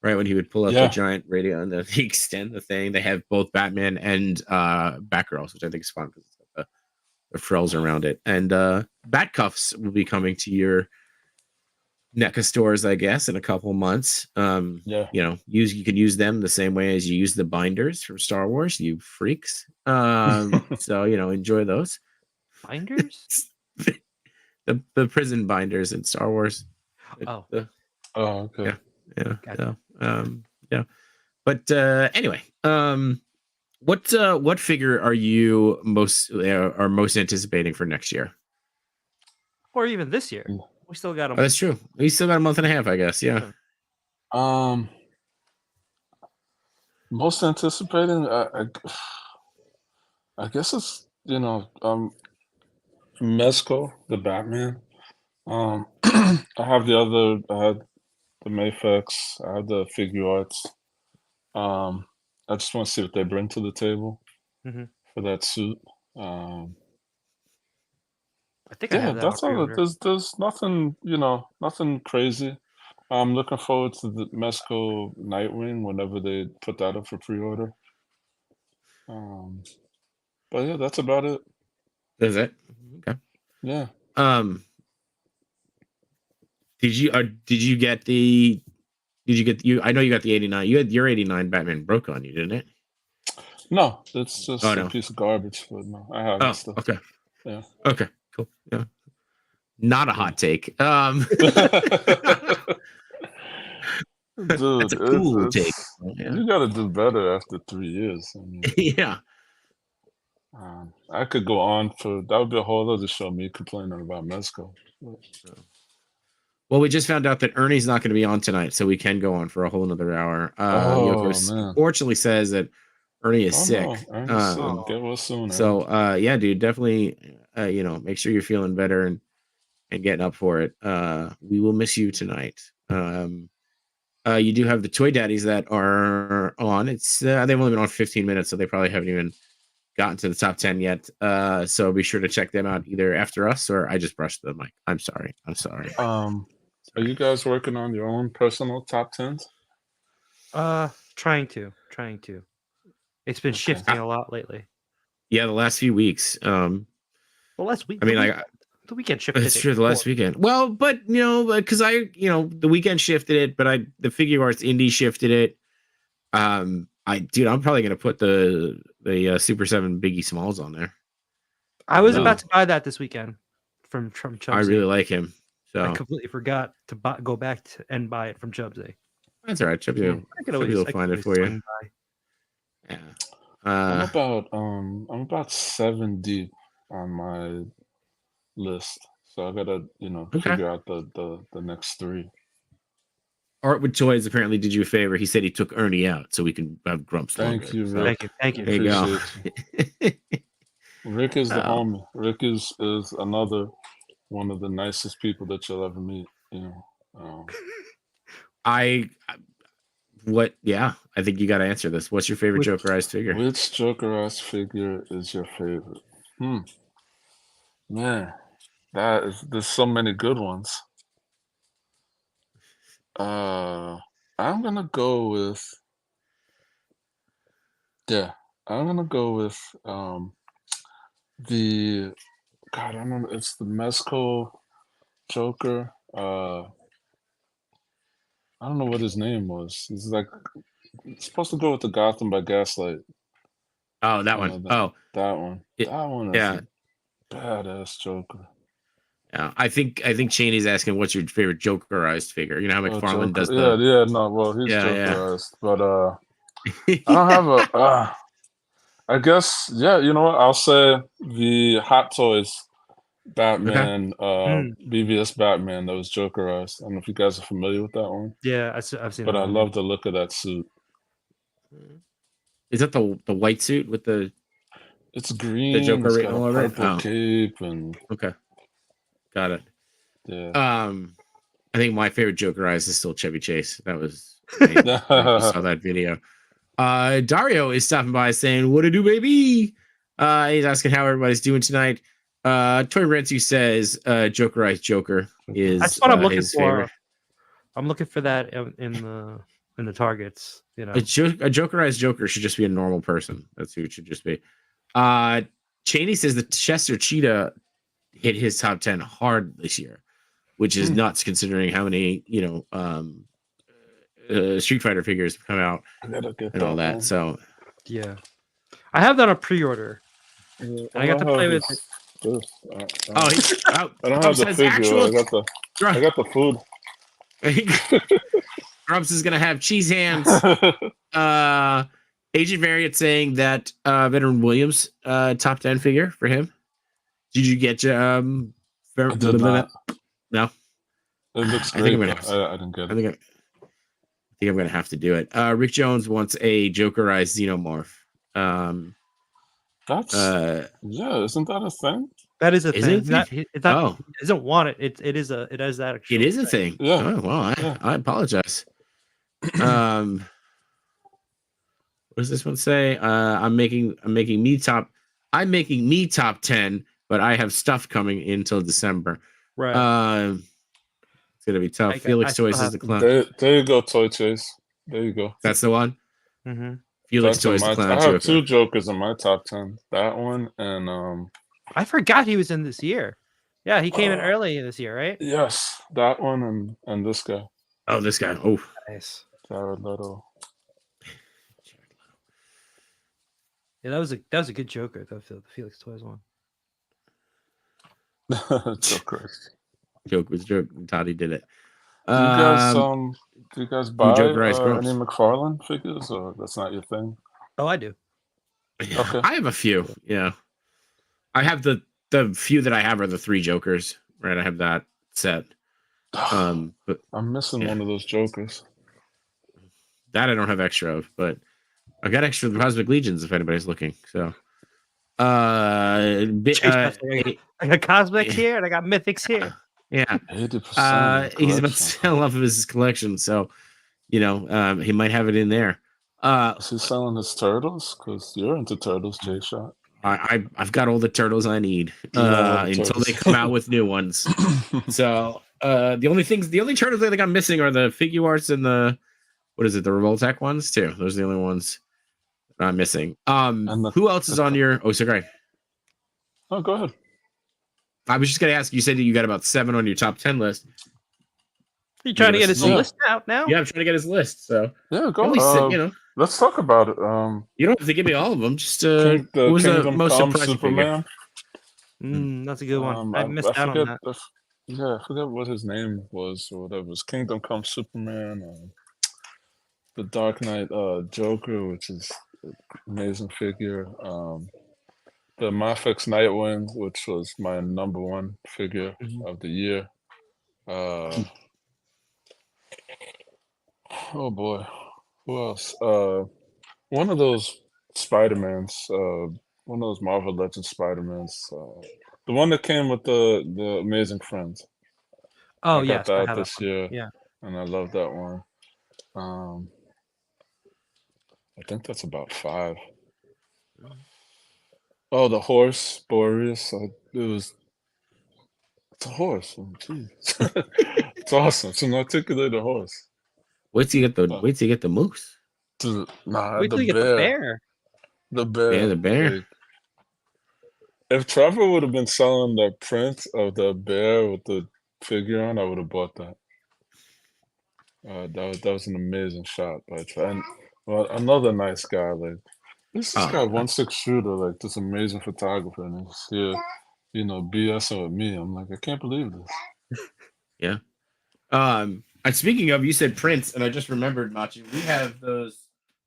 right? When he would pull up the giant radio and then he extend the thing. They have both Batman and Batgirls, which I think is fun because it's got the frills around it. And Bat Cuffs will be coming to your NECA stores, I guess, in a couple months. You can use them the same way as you use the binders from Star Wars, you freaks. So enjoy those binders. the prison binders in Star Wars. Okay. Yeah. Gotcha. But anyway, what figure are you most anticipating for next year, or even this year? We still got that's true. We still got a month and a half, I guess. Yeah. Most anticipating, I guess it's Mezco, the Batman. I have I had the Mayfex, I have the figure arts. I just want to see what they bring to the table for that suit. I think I have that. That's all. There's nothing, nothing crazy. I'm looking forward to the Mezco Nightwing whenever they put that up for pre-order. But yeah, that's about it. Is it? Okay. Yeah. Did you get I know you got the 89. You had your 89 Batman broke on you, didn't it? No, it's just a piece of garbage. But no, I have it still. Okay. Yeah. Okay. Cool. Yeah. Not a hot take. Dude, that's a cool take. You got to do better after 3 years. I mean, yeah. I could go on that would be a whole other show, me complaining about Mezco. Well, we just found out that Ernie's not going to be on tonight, so we can go on for a whole another hour. Unfortunately says that Ernie is sick. No. Ernie's sick. Get well soon. So, yeah, dude, definitely make sure you're feeling better and getting up for it. We will miss you tonight. You do have the Toy Daddies that are on. It's they've only been on 15 minutes, so they probably haven't even gotten to the top 10 yet. So be sure to check them out either after us or I just brushed the mic. I'm sorry. Are you guys working on your own personal top 10s? Trying to. It's been shifting a lot lately. Yeah, the last few weeks. Well, last week. I mean, the weekend shifted. It's true. The last weekend. Well, but because the weekend shifted it, but the Figure Arts Indie shifted it. I'm probably gonna put the Super 7 Biggie Smalls on there. I was about to buy that this weekend from Chubsy. I really like him. So I completely forgot to go back and buy it from Chubsy. That's all right. Chubsy will find it for you. Yeah. I'm about 7 deep on my list, so I gotta figure out the next 3. Art with Toys apparently did you a favor. He said he took Ernie out so we can have Grumps. Thank you, so. Rick. Thank you. There you go. Rick is the homie. Rick is another one of the nicest people that you'll ever meet. I think you got to answer this. What's your favorite Jokerized figure? Which Jokerized figure is your favorite? Man, there's so many good ones. I'm gonna go with the I don't know, it's the Mezco Joker. I don't know what his name was. It's supposed to go with the Gotham by Gaslight. Oh, that one. That one. That one is a badass Joker. Yeah, I think Cheney's asking what's your favorite Jokerized figure. You know how McFarlane does he's Jokerized, but I don't have I guess you know what? I'll say the Hot Toys Batman, BVS Batman that was Jokerized. I don't know if you guys are familiar with that one. Yeah, I've seen. But I love the look of that suit. Is that the white suit with the? It's green. The Joker it's written got all a over it. purple cape and. Okay, got it. Yeah. I think my favorite Jokerized is still Chevy Chase. That was. I saw that video. Dario is stopping by saying, "What to do, baby?" He's asking how everybody's doing tonight. Toy Rensu says, "Jokerized Joker is that's what I'm looking his for. favorite." I'm looking for that in the targets. A Jokerized Joker should just be a normal person. That's who it should just be. Cheney says the Chester Cheetah hit his top 10 hard this year, which is nuts considering how many Street Fighter figures come out and all that. So yeah, I have that on pre-order. I got to play with it. I don't have the figure. I got the food. Grumps is gonna have cheese hands. Agent Variant saying that Veteran Williams top 10 figure for him. Did you get no? It looks great. I didn't get it. I think I'm gonna have to do it. Rick Jones wants a Jokerized Xenomorph. Isn't that a thing? That is a thing. It doesn't want it. It is that. It is a thing. Yeah. Oh, well, I apologize. What does this one say? I'm making me top 10, but I have stuff coming until December. Right. It's gonna be tough. Felix Toys is the clown. There you go, Toy Chase. There you go. That's the one. Mm-hmm. Felix Toys is the clown. I have 2 Jokers in my top 10. That one and I forgot he was in this year. Yeah, he came in early this year, right? Yes, that one and this guy. Oh, this guy. Oh, nice. Jared Leto. Yeah, that was a good Joker. The Felix Toys one. Joke was joke. Toddy did it. Do you guys buy any McFarlane figures, or that's not your thing? Oh, I do. Okay. I have a few. Yeah, I have the few that I have are the 3 Jokers. Right, I have that set. But I'm missing one of those Jokers. That I don't have extra of, but I got extra of the Cosmic Legions if anybody's looking. So I got cosmics here and I got mythics here. Yeah. 80%. He's about to sell off of his collection, so he might have it in there. Is he selling his turtles? Because you're into turtles, J Shot. I've got all the turtles I need until they come out with new ones. So the only turtles that I think I'm missing are the figure arts and the the Revoltech ones too. Those are the only ones I'm missing. Who else is on your? Oh, so great. Oh, go ahead. I was just gonna ask. You said that you got about 7 on your top 10 list. You trying to get his list out now? Yeah, I'm trying to get his list. So yeah, go. Let's talk about it. You don't have to give me all of them. Just the who was the Kingdom most Come surprising figure? That's a good one. I missed out on that. I forget what his name was or whatever. It was Kingdom Come Superman, the Dark Knight Joker, which is an amazing figure. The Mafex Nightwing, which was my number 1 figure of the year. Oh boy, who else? One of those Spider-Mans, one of those Marvel Legends Spider-Mans, the one that came with the Amazing Friends. Oh, I got that this year. Yeah, and I love that one. I think that's about 5. Oh, the horse, Boreas. It's a horse. Oh, geez. It's awesome. It's an articulated horse. Wait till you get the moose. Wait till you get the bear. The bear. Yeah, the bear. Like, if Trevor would have been selling the print of the bear with the figure on, I would have bought that. That was an amazing shot by Trevor. And another nice guy. Like this guy 1-6 shooter, like this amazing photographer, and he's here, BSing with me. I'm like, I can't believe this. Yeah. And speaking of, you said prints, and I just remembered, Machi, we have those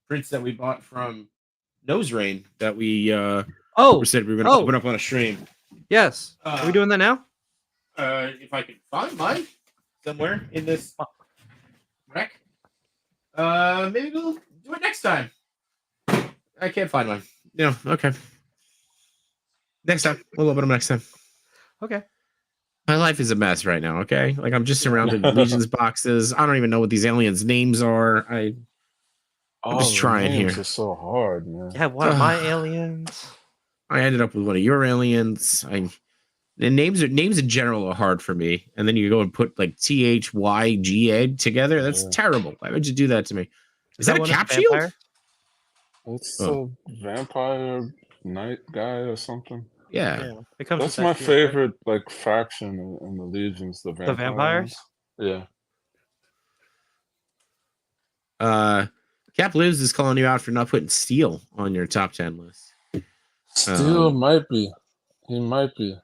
prints that we bought from Nose Rain that we said we were going to open up on a stream. Yes. Are we doing that now? If I can find mine somewhere in this wreck, maybe we'll do it next time. I can't find mine. Okay. Next time. We'll open them next time. Okay. My life is a mess right now, okay? Like, I'm just surrounded with Legion's boxes. I don't even know what these aliens' names are. I'm just trying here. It's so hard, man. Yeah, one of my aliens. I ended up with one of your aliens. The names in general are hard for me. And then you go and put, like, THYGA together. That's terrible. Why would you do that to me? Is that a cap shield? It's a vampire knight guy or something. Yeah. That's my favorite faction in the Legions, the vampires. Yeah. Cap Lives is calling you out for not putting Steel on your top 10 list. Steel might be. He might be.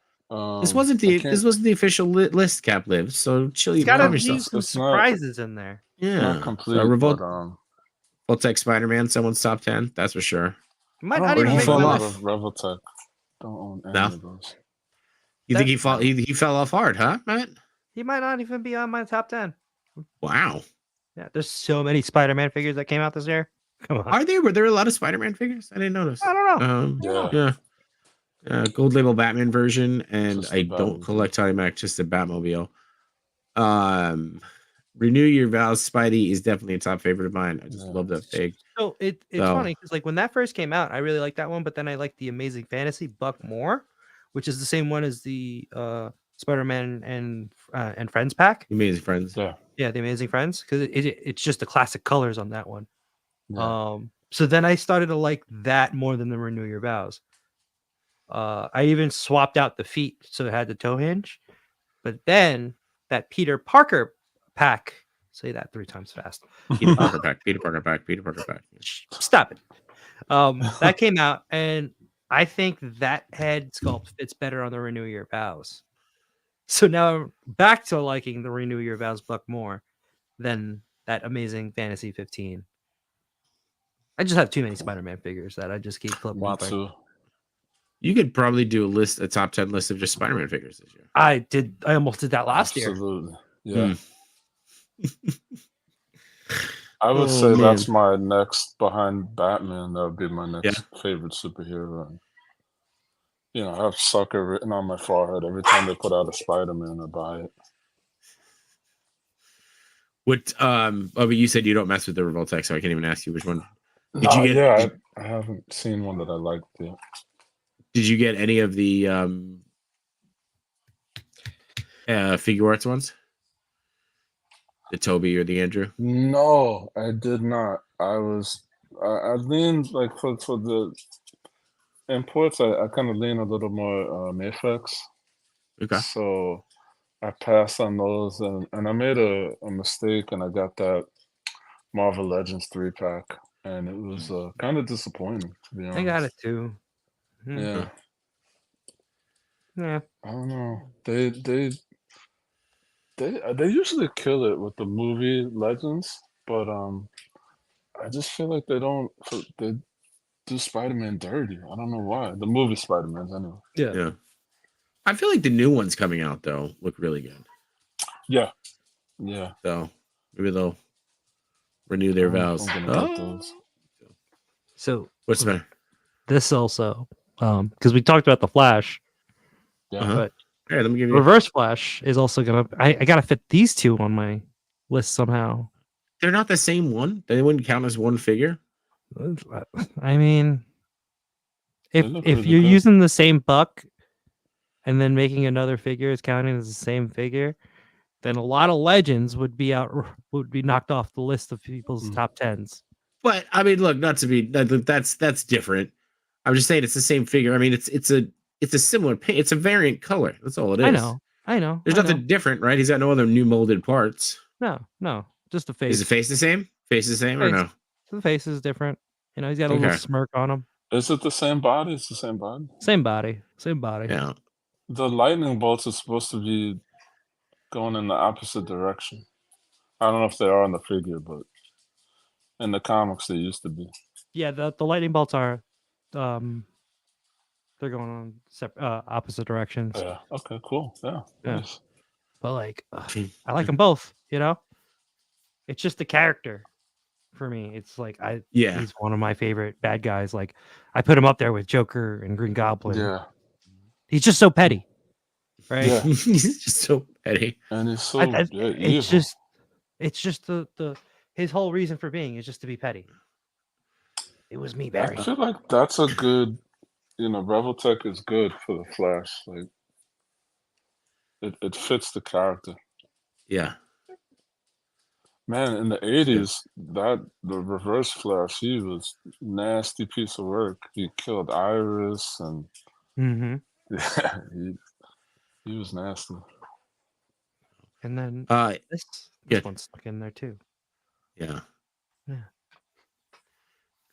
This wasn't the official list, Cap Lives. So chill. You gotta leave some surprises in there. Yeah. Not complete. Revoltech Spider-Man, someone's top 10. That's for sure. Might not even fall off. Revoltech. Don't own any of those. You think he fell off hard, huh, Matt? He might not even be on my top 10. Wow. Yeah, there's so many Spider-Man figures that came out this year. Come on. Were there a lot of Spider-Man figures? I didn't notice. I don't know. Yeah. Gold label Batman version, and I don't collect Tiny Mac, just the Batmobile. Renew Your Vows Spidey is definitely a top favorite of mine. I just love that fig. So it's funny because when that first came out, I really liked that one, but then I liked the Amazing Fantasy Buck more, which is the same one as the Spider-Man and Friends pack. Amazing Friends. Yeah, the Amazing Friends, because it's just the classic colors on that one. Yeah. So then I started to like that more than the Renew Your Vows. I even swapped out the feet so it had the toe hinge, but then that Peter Parker pack. Say that 3 times fast. Peter Parker pack. Stop it. That came out, and I think that head sculpt fits better on the Renew Your Vows. So now I'm back to liking the Renew Your Vows Buck more than that Amazing Fantasy 15. I just have too many Spider-Man figures that I just keep flip-flopping. You could probably do a top 10 list of just Spider-Man figures this year. I almost did that last year. Absolutely. Yeah. I would say that's my next behind Batman. That would be my next favorite superhero. I have sucker written on my forehead every time they put out a Spider-Man. I buy it. What? But you said you don't mess with the Revoltech, so I can't even ask you which one. Did you get? I haven't seen one that I liked yet. Did you get any of the figure arts ones? The Toby or the Andrew? No, I did not. I leaned like for the imports. I kind of lean a little more Mayflex. Okay. So I passed on those, and I made a mistake, and I got that Marvel Legends 3-pack, and it was kind of disappointing, to be honest. I got it too. Yeah. Yeah. I don't know. They usually kill it with the movie Legends, but I just feel like they do Spider-Man dirty. I don't know why. The movie Spider-Man's anyway. Yeah. I feel like the new ones coming out though look really good. Yeah. So maybe they'll renew their vows. I'm gonna get those. So what's the matter? This also, because we talked about the Flash. Yeah. But Here, let me give you Reverse Flash is also gonna. I gotta fit these two on my list somehow. They're not the same one. They wouldn't count as one figure. I mean, if really you're good. using the same buck and then making another figure is counting as the same figure, then a lot of legends would be knocked off the list of people's top 10s. But I mean, look, not to be that's different. I'm just saying it's the same figure. I mean, it's a similar paint. It's a variant color. That's all it is. I know. There's nothing different, right? He's got no other new molded parts. No, just the face. Is the face the same? Face the same or no? The face is different. He's got a little smirk on him. Is it the same body? It's the same body. Same body. Yeah. The lightning bolts are supposed to be going in the opposite direction. I don't know if they are in the figure, but in the comics they used to be. Yeah, the lightning bolts are, they're going on opposite directions. Yeah. Okay. Cool. Yeah. Nice. But I like them both. It's just the character for me. It's like he's one of my favorite bad guys. Like I put him up there with Joker and Green Goblin. Yeah. He's just so petty, right? Yeah. He's just so petty, and he's so evil. It's just the his whole reason for being is just to be petty. It was me, Barry. I feel like that's a good, Revoltech is good for the Flash. Like it fits the character. Yeah. Man, in the 80s, the Reverse Flash, he was nasty piece of work. He killed Iris and yeah, he was nasty. And then this one's stuck in there too. Yeah.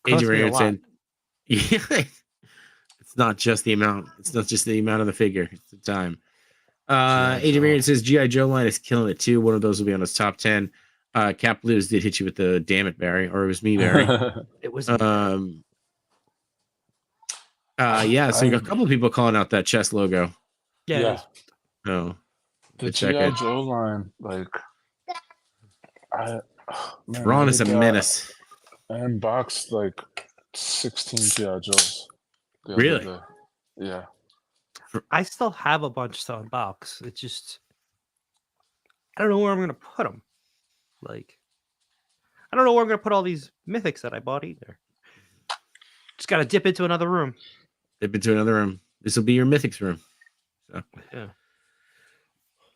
Age of Raritan. Yeah. It's not just the amount. It's not just the amount of the figure. It's the time. Age of Raritan says G.I. Joe line is killing it too. One of those will be on his top 10. Cap Blues did hit you with the damn it, Barry, or it was me, Barry. It was. Yeah. So you got a couple of people calling out that chest logo. Yeah. Oh, the G.I. Joe line, Ron is a menace. I unboxed 16 G.I. Joes. Really? Yeah. I still have a bunch to unbox. It's just I don't know where I'm gonna put them. I don't know where I'm gonna put all these mythics that I bought either. Just gotta dip into another room. This will be your mythics room. So. Yeah.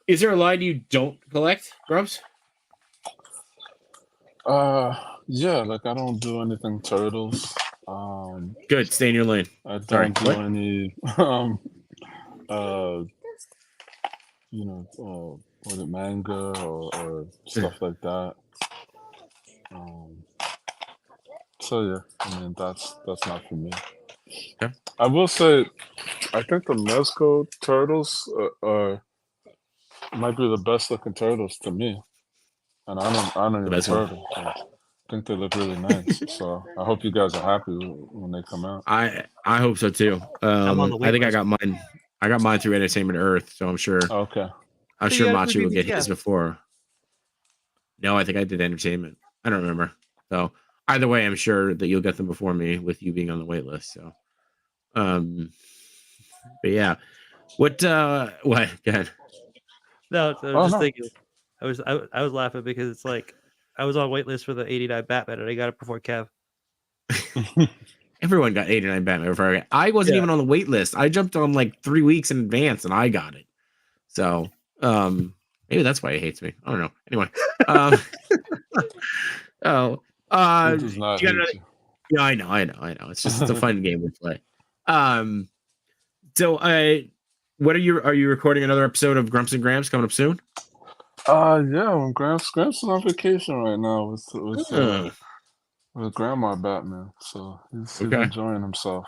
Is there a line you don't collect, Grumps? Yeah, I don't do anything turtles. Good, stay in your lane. I don't do any was it manga or stuff like that. So yeah, I mean that's not for me. Okay. I will say, I think the Mezco turtles might be the best looking turtles to me, and I don't even turtle. I think they look really nice. So I hope you guys are happy when they come out. I hope so too. I think I got mine. I got mine through Entertainment Earth, so I'm sure. Okay. I'm sure Machi will get his before. No, I think I did Entertainment. I don't remember. So either way, I'm sure that you'll get them before me with you being on the wait list. So, yeah, what? Go ahead. No, I was Oh just no. thinking. I was laughing because it's like I was on waitlist for the '89 Batman and I got it before Kev. Everyone got 89 Batman before I wasn't Yeah. even on the wait list. I jumped on like 3 weeks in advance and I got it. So maybe that's why he hates me. I don't know. Anyway. Oh, He does not you got hate another, you. yeah, I know. It's just it's a fun game to play. So what are you recording another episode of Grumps and Grams coming up soon? Yeah, when Gramps is on vacation right now Oh, with Grandma Batman, so he's okay. enjoying himself.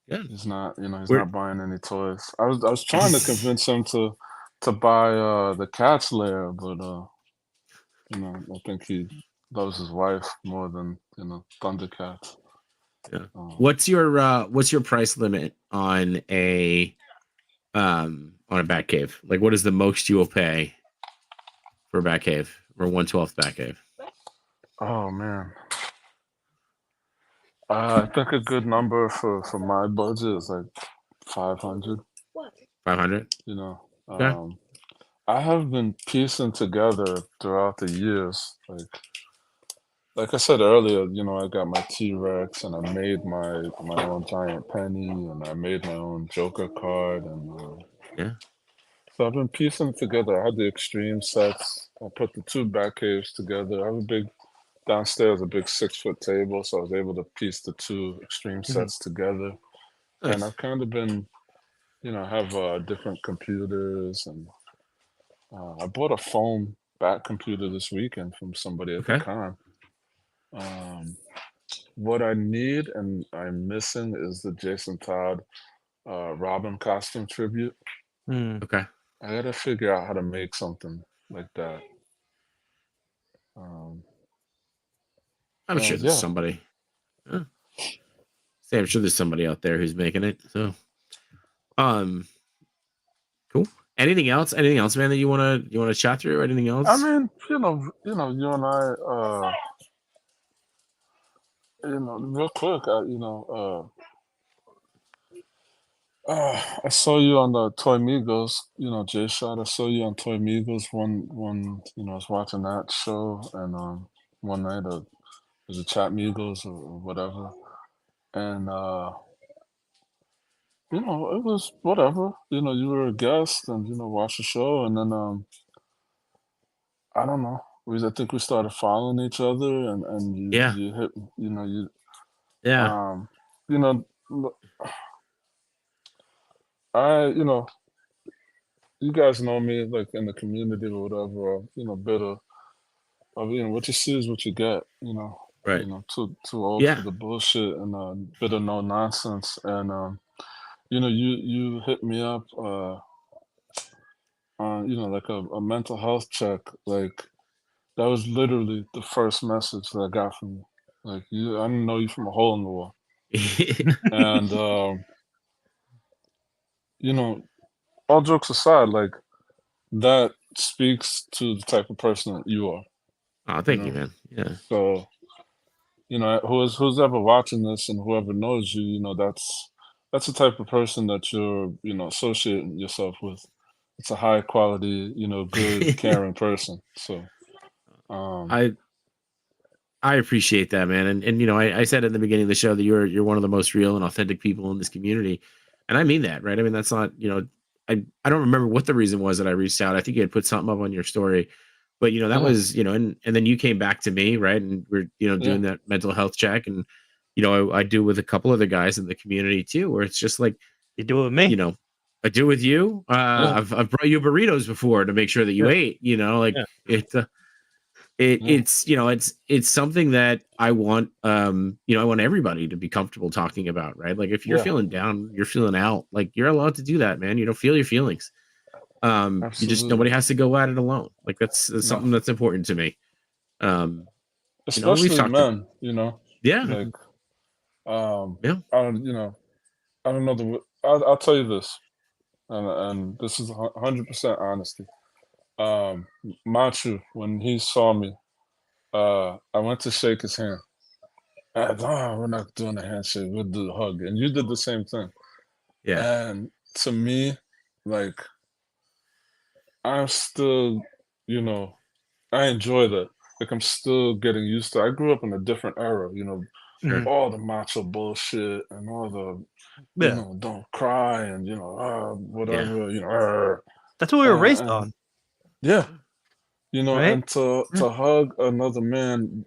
Good. He's not, he's Where- not buying any toys. I was trying to convince him to buy the cat's lair, but I think he loves his wife more than Thundercats. Yeah. Um, What's your price limit on a Batcave? Like, what is the most you will pay for a Batcave or 1/12th Batcave? oh man, I think a good number for my budget is like 500. 500. Okay. I have been piecing together throughout the years, like I said earlier, I got my T-Rex and I made my own giant penny and I made my own Joker card and Yeah. so I've been piecing it together. I had the extreme sets. I put the two back caves together. I have downstairs a big 6-foot table, so I was able to piece the two extreme sets together. And Nice. I've kind of been, have different computers and I bought a foam back computer this weekend from somebody at the Okay. con. What I need and I'm missing is the Jason Todd Robin costume tribute. Okay. I gotta figure out how to make something like that. I'm sure And there's yeah, somebody. Huh. Say, I'm sure there's somebody out there who's making it. So, cool. Anything else? Anything else, man, that you wanna chat through? Anything else? I mean, you and I, real quick, I saw you on the Toy Migos, J Shot. I saw you on Toy Migos I was watching that show, and one night it was a Chat Migos or whatever, and it was whatever. You were a guest, and watched the show, and then I don't know. I think we started following each other, and Yeah. you hit, Yeah. you know, you guys know me like in the community or whatever, bit of what you see is what you get, Right. too old for Yeah. the bullshit and a bit of no nonsense. And you hit me up on like a mental health check. Like that was literally the first message that I got from you. Like I didn't know you from a hole in the wall. And all jokes aside, like that speaks to the type of person that you are. Oh, thank you, man. Yeah. So, who's ever watching this and whoever knows you, that's the type of person that you're, associating yourself with. It's a high quality, good, caring person. So, I appreciate that, man. And I said in the beginning of the show that you're one of the most real and authentic people in this community. And I mean that, right? I mean, that's not, I don't remember what the reason was that I reached out. I think you had put something up on your story, but that was, and then you came back to me, right? And we're, doing that mental health check. And, I do with a couple other guys in the community too, where it's just like, You do it with me. I do with you. I've brought you burritos before to make sure that you ate, it's something that I want I want everybody to be comfortable talking about, right? Like if you're feeling down, you're feeling out, like you're allowed to do that, man. Feel your feelings. You just, nobody absolutely. has to go at it alone. Like that's No. something that's important to me. We've Especially talked men, yeah. like, Yeah. I don't know I'll tell you this, and this is 100% honesty. Machu, when he saw me, I went to shake his hand. I said, oh, we're not doing a handshake, we'll do a hug. And you did the same thing. Yeah. And to me, like, I'm still, you know, I enjoy that. Like, I'm still getting used to. I grew up in a different era, Mhm. all the macho bullshit and all the, Yeah, don't cry and Yeah. whatever, that's what we were raised and on, yeah, right? and to Yeah. hug another man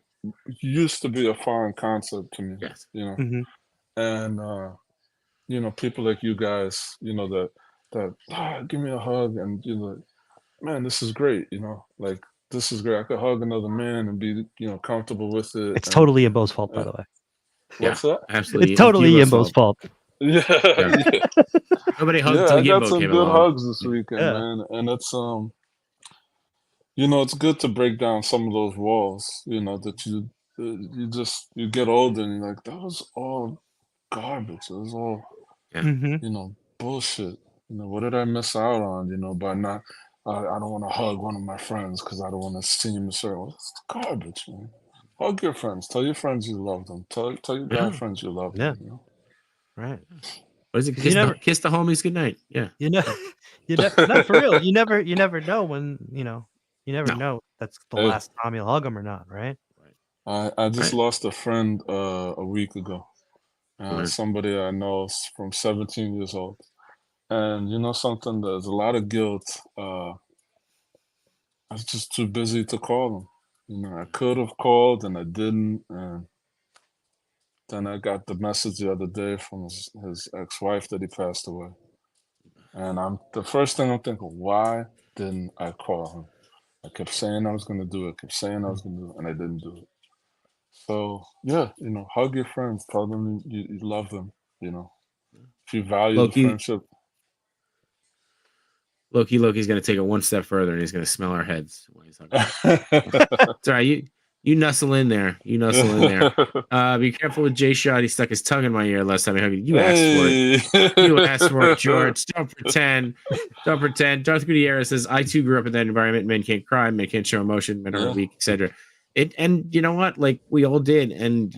used to be a foreign concept to me, Yes. Mhm. and people like you guys, give me a hug, and man, this is great, like this is great. I could hug another man and be, comfortable with it, It's and totally Imbo's fault, by uh, the way. Yeah. what's that? It's Absolutely. It's totally Yimbo's Imbo's fault. fault. Yeah, Yeah. yeah, Nobody hugged yeah. till I got Yimbo some came good along. hugs this Yeah. weekend, Yeah. man, and it's it's good to break down some of those walls, that you get older and you're like, that was all garbage. It was all, Yeah. Mhm. bullshit. What did I miss out on, by not, I don't want to hug one of my friends because I don't want to seem a certain way. It's garbage, man. Hug your friends. Tell your friends you love them. Tell your guy Yeah. friends you love Yeah. them, Right. What is it? 'Cause you never Kiss the homies goodnight. Yeah. you know Yeah. no, for real. You never know when, you never No. know that's the Hey, last time you'll hug them or not, right? I just Right. lost a friend a week ago. Right. Somebody I know from 17 years old. And you know something, there's a lot of guilt. I was just too busy to call him. I could have called and I didn't. And then I got the message the other day from his ex-wife that he passed away. And the first thing I'm thinking, why didn't I call him? I kept saying I was going to do it, kept saying I was going to do it, and I didn't do it. So yeah, hug your friends, tell them you love them. If you value the Loki. friendship. Loki's gonna take it one step further and he's gonna smell our heads when he's hugging. It's all right. You nuzzle in there. You nuzzle in there. Be careful with Jay Shot. He stuck his tongue in my ear last time he hugged you. You asked for it. Hey. You asked for it, George. Don't pretend. Don't pretend. Darth Gutierrez says, I too grew up in that environment. Men can't cry, men can't show emotion, men are Yeah. weak, etc. And you know what? Like we all did. And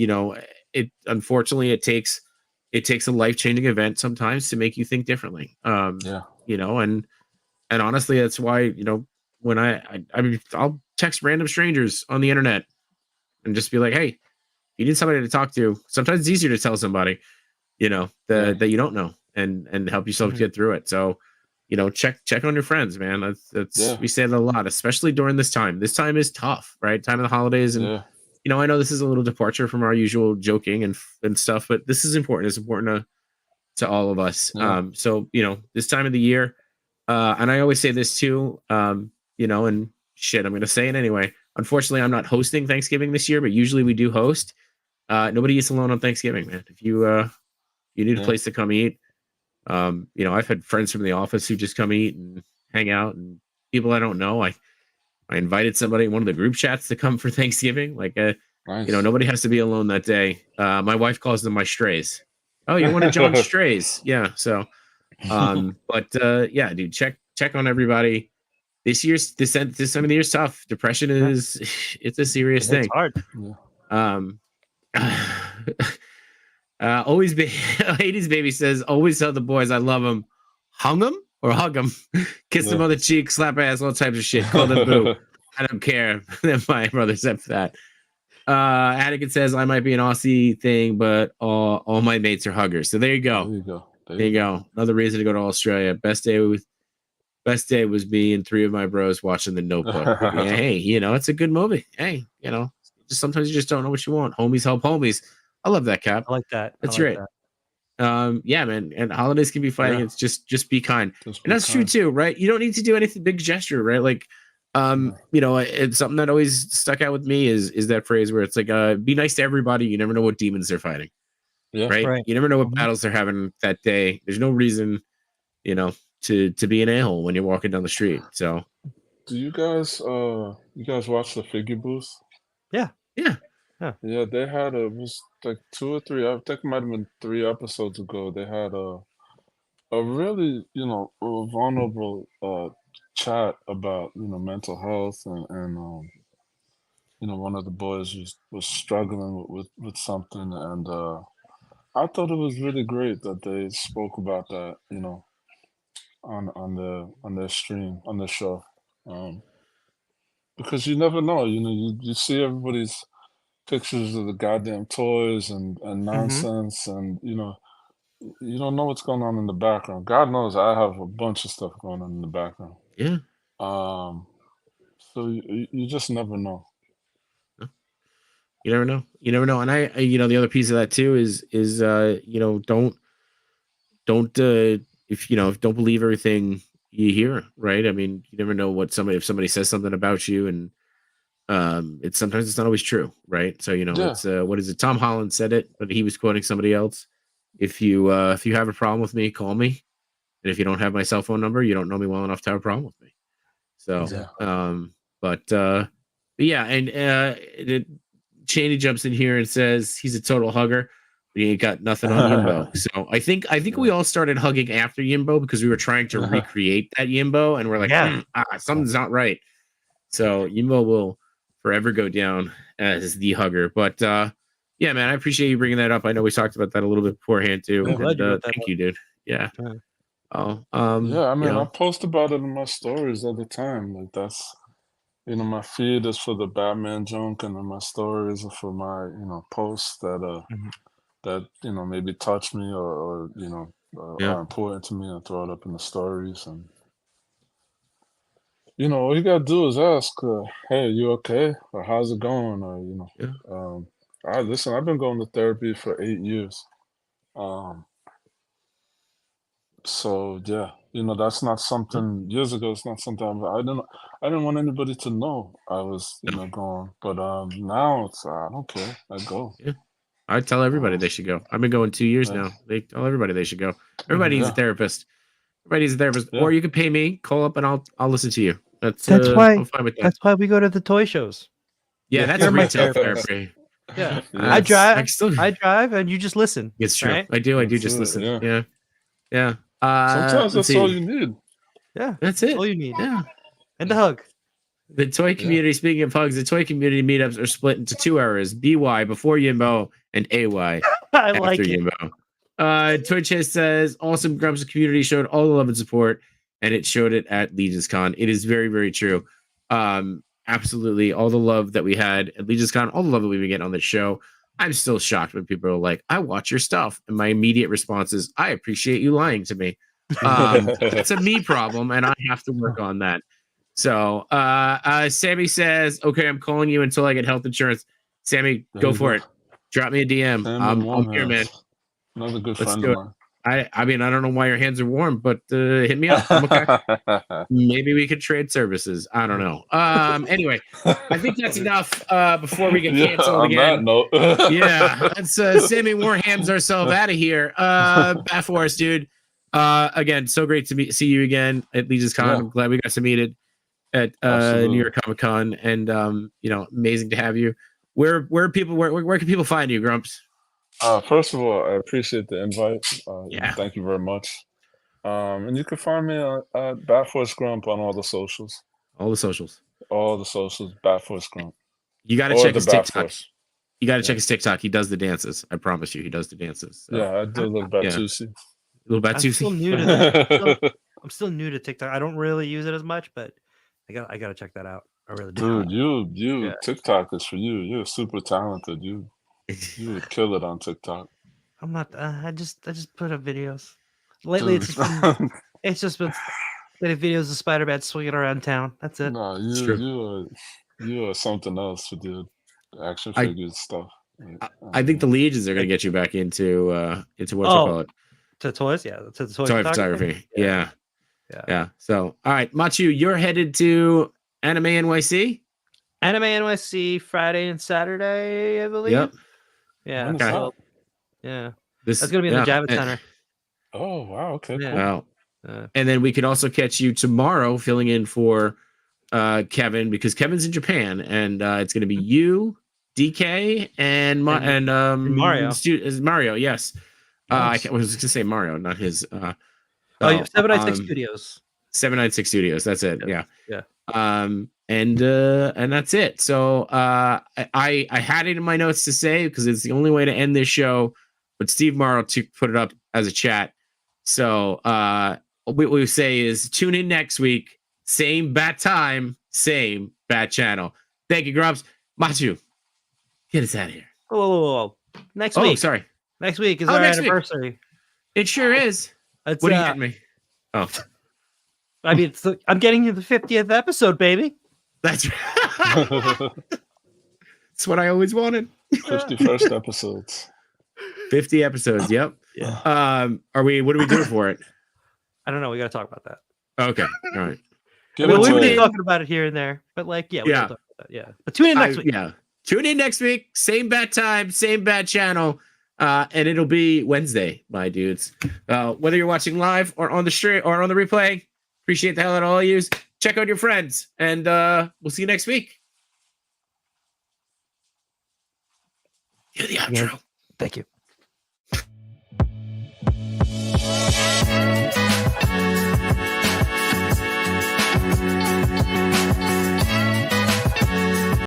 it unfortunately it takes a life-changing event sometimes to make you think differently. Yeah. And honestly, that's why, when I'll text random strangers on the internet and just be like, hey, you need somebody to talk to. Sometimes it's easier to tell somebody, Yeah. that you don't know and help yourself Mhm. get through it. So, check on your friends, man. That's Yeah. we say that a lot, especially during this time. This time is tough, right? Time of the holidays. And, Yeah. I know this is a little departure from our usual joking and stuff, but this is important. It's important to all of us. Yeah. So, this time of the year, and I always say this too, and shit, I'm going to say it anyway. Unfortunately, I'm not hosting Thanksgiving this year, but usually we do host. Nobody eats alone on Thanksgiving, man. If you need a Yeah. place to come eat, I've had friends from the office who just come eat and hang out, and people I don't know. I invited somebody in one of the group chats to come for Thanksgiving. Like, Nice. nobody has to be alone that day. My wife calls them my strays. Oh, you're one of John's strays. Yeah. So, but yeah, dude, check on everybody. This time of the year's tough. Depression is it's a serious It's thing. hard. Yeah. Um, always be 80s baby says, always tell the boys I love them. Hung them or hug them, kiss them Yeah. on the cheek, slap ass, all types of shit. Call them boo. I don't care. My brother said that. Atticus says I might be an Aussie thing, but all my mates are huggers. So there you go. There you go. There you go. Another reason to go to Australia. Best day was me and three of my bros watching The Notebook. Yeah, hey, it's a good movie. Hey, just sometimes you just don't know what you want. Homies help homies. I love that, Cap. I like that. That's I like right. that. Yeah, man. And holidays can be fighting. Yeah. It's just be kind. Just And be that's true kind. too, right? You don't need to do anything big gesture, right? Like, it's something that always stuck out with me is that phrase where it's like, be nice to everybody. You never know what demons they're fighting. Yeah. Right? Right. You never know what Mhm. battles they're having that day. There's no reason, to be an a-hole when you're walking down the street. So Do you guys watch the Figure Booth? Yeah. yeah. Yeah, they had it was like 2 or 3, I think it might have been 3 episodes ago. They had a really, a vulnerable chat about, mental health, and one of the boys was struggling with something, and I thought it was really great that they spoke about that, on their stream, on their show. Um, because you never know, you see everybody's pictures of the goddamn toys and Mhm. nonsense, and you don't know what's going on in the background. God knows I have a bunch of stuff going on in the background. Yeah. Um, so you just never know. You never know. You never know. And the other piece of that too is don't if don't believe everything you hear, right? I mean, you never know if somebody says something about you, and it's sometimes it's not always true, right? So Yeah. it's what is it? Tom Holland said it, but he was quoting somebody else. If you have a problem with me, call me. And if you don't have my cell phone number, you don't know me well enough to have a problem with me. So, Yeah. but yeah, and Cheney jumps in here and says he's a total hugger, but he ain't got nothing on Yimbo. So I think we all started hugging after Yimbo because we were trying to recreate that Yimbo, and we're like, Yeah. something's not right. So Yimbo will forever go down as the hugger. But yeah, man, I appreciate you bringing that up. I know we talked about that a little bit beforehand too. I'm glad you brought that Thank up. you, dude. Yeah. Yeah. Oh, Yeah, I mean, I post about it in my stories all the time. Like that's, my feed is for the Batman junk, and then my stories are for my, posts that Mhm. maybe touch me or yeah. are important to me, and throw it up in the stories. And all you gotta do is ask, "Hey, you okay?" or "How's it going?" or Yeah. listen, I've been going to therapy for 8 years. Um, So yeah, that's not something years ago. It's not something I didn't want anybody to know I was, No. going. But now it's I don't care. I go. Yeah. I tell everybody Um, they should go. I've been going 2 years yeah, now. They tell everybody they should go. Everybody needs a yeah, therapist. Everybody needs a therapist. Or yeah. you can pay me, call up, and I'll listen to you. That's That's I'm why fine with that. that's why we go to the toy shows. Yeah, that's You're my retail therapist. therapy. Yeah. Yeah, I still I drive and you just listen, It's true. right? I do that's just it. listen. Yeah. Yeah. Yeah. Sometimes Let's that's all see. you need. Yeah. That's That's all it. you need. Yeah. And the hug. The toy Yeah. community, speaking of hugs, the toy community meetups are split into 2 eras: BY before Yimbo and AY I after like it. Yimbo. Twitch says awesome Grumps community showed all the love and support, and it showed it at Legion's Con. It is very, very true. Absolutely, all the love that we had at Legion's Con, all the love that we've been getting on this show. I'm still shocked when people are like, "I watch your stuff," and my immediate response is, "I appreciate you lying to me." It's a me problem, and I have to work on that. So, Sammy says, "Okay, I'm calling you until I get health insurance." Sammy, There go you for go. it. Drop me a DM. Sammy I'm here, man. Morehouse, another good Let's friend do of it. mine. I mean, I don't know why your hands are warm, but hit me up. I'm okay. Maybe we could trade services. I don't know. Anyway, I think that's enough before we get Yeah, canceled on that again. note. Yeah, let's Sammy Warhams ourselves out of here. Batforce, dude. Again, so great to see you again at Legion's Con. Yeah. I'm glad we got to meet it at New Absolutely. York Comic Con, and amazing to have you. Where can people find you, Grumps? First of all, I appreciate the invite. Yeah. Thank you very much. And you can find me at Batforcegrump on all the socials. All the socials. All the socials, Batforcegrump. You got to Or check the his TikTok. Batforce. You got to check his TikTok. He does the dances. I promise you, he does the dances. So. Yeah, I do a little Batusi. Little I'm still Batusi. new to I'm still new to TikTok. I don't really use it as much, but I gotta check that out. I really do. Dude, you Yeah. TikTok is for you. You're super talented. You would kill it on TikTok. I'm not. I just put up videos. Lately, Dude. it's just been videos of Spider-Man swinging around town. That's it. No, you are something else with the action I- figures stuff. I think the Legions are going to get you back into what you call it. To toys, yeah. To the toy Photography. Yeah. Yeah. So, all right, Machu, you're headed to Anime NYC? Anime NYC Friday and Saturday, I believe. Yep. Yeah. When is that? Yeah. That's That's gonna be in the Javits Center. Oh wow, okay, Yeah. cool. Wow. And then we could also catch you tomorrow filling in for Kevin, because Kevin's in Japan, and it's going to be you, DK, and Mario. Mario, yes. Nice. I was just going to say Mario, not his. You have 796 Studios. 796 Studios. That's it. Yeah. Yeah. And that's it. So I had it in my notes to say, because it's the only way to end this show but Steve Morrow put it up as a chat. So what we say is tune in next week, same bat time, same bat channel. Thank you, Grumps. Machu, get us out of here. Oh, next week. Sorry. Next week is our anniversary. It sure is. What are you getting me? Oh, I mean, I'm getting you the 50th episode, baby. That's right. That's what I always wanted. 51st episodes. 50 episodes. Yep. Yeah. What are we doing for it? I don't know. We got to talk about that. Okay. All right. We've been talking about it here and there, but we gotta talk about that. Yeah. But tune in next week. Yeah. Tune in next week. Same bat time, same bat channel. And it'll be Wednesday, my dudes. Whether you're watching live or on the stream or on the replay, appreciate the hell out of all of you. Check out your friends, and we'll see you next week. Hear the outro. Yeah. Thank you.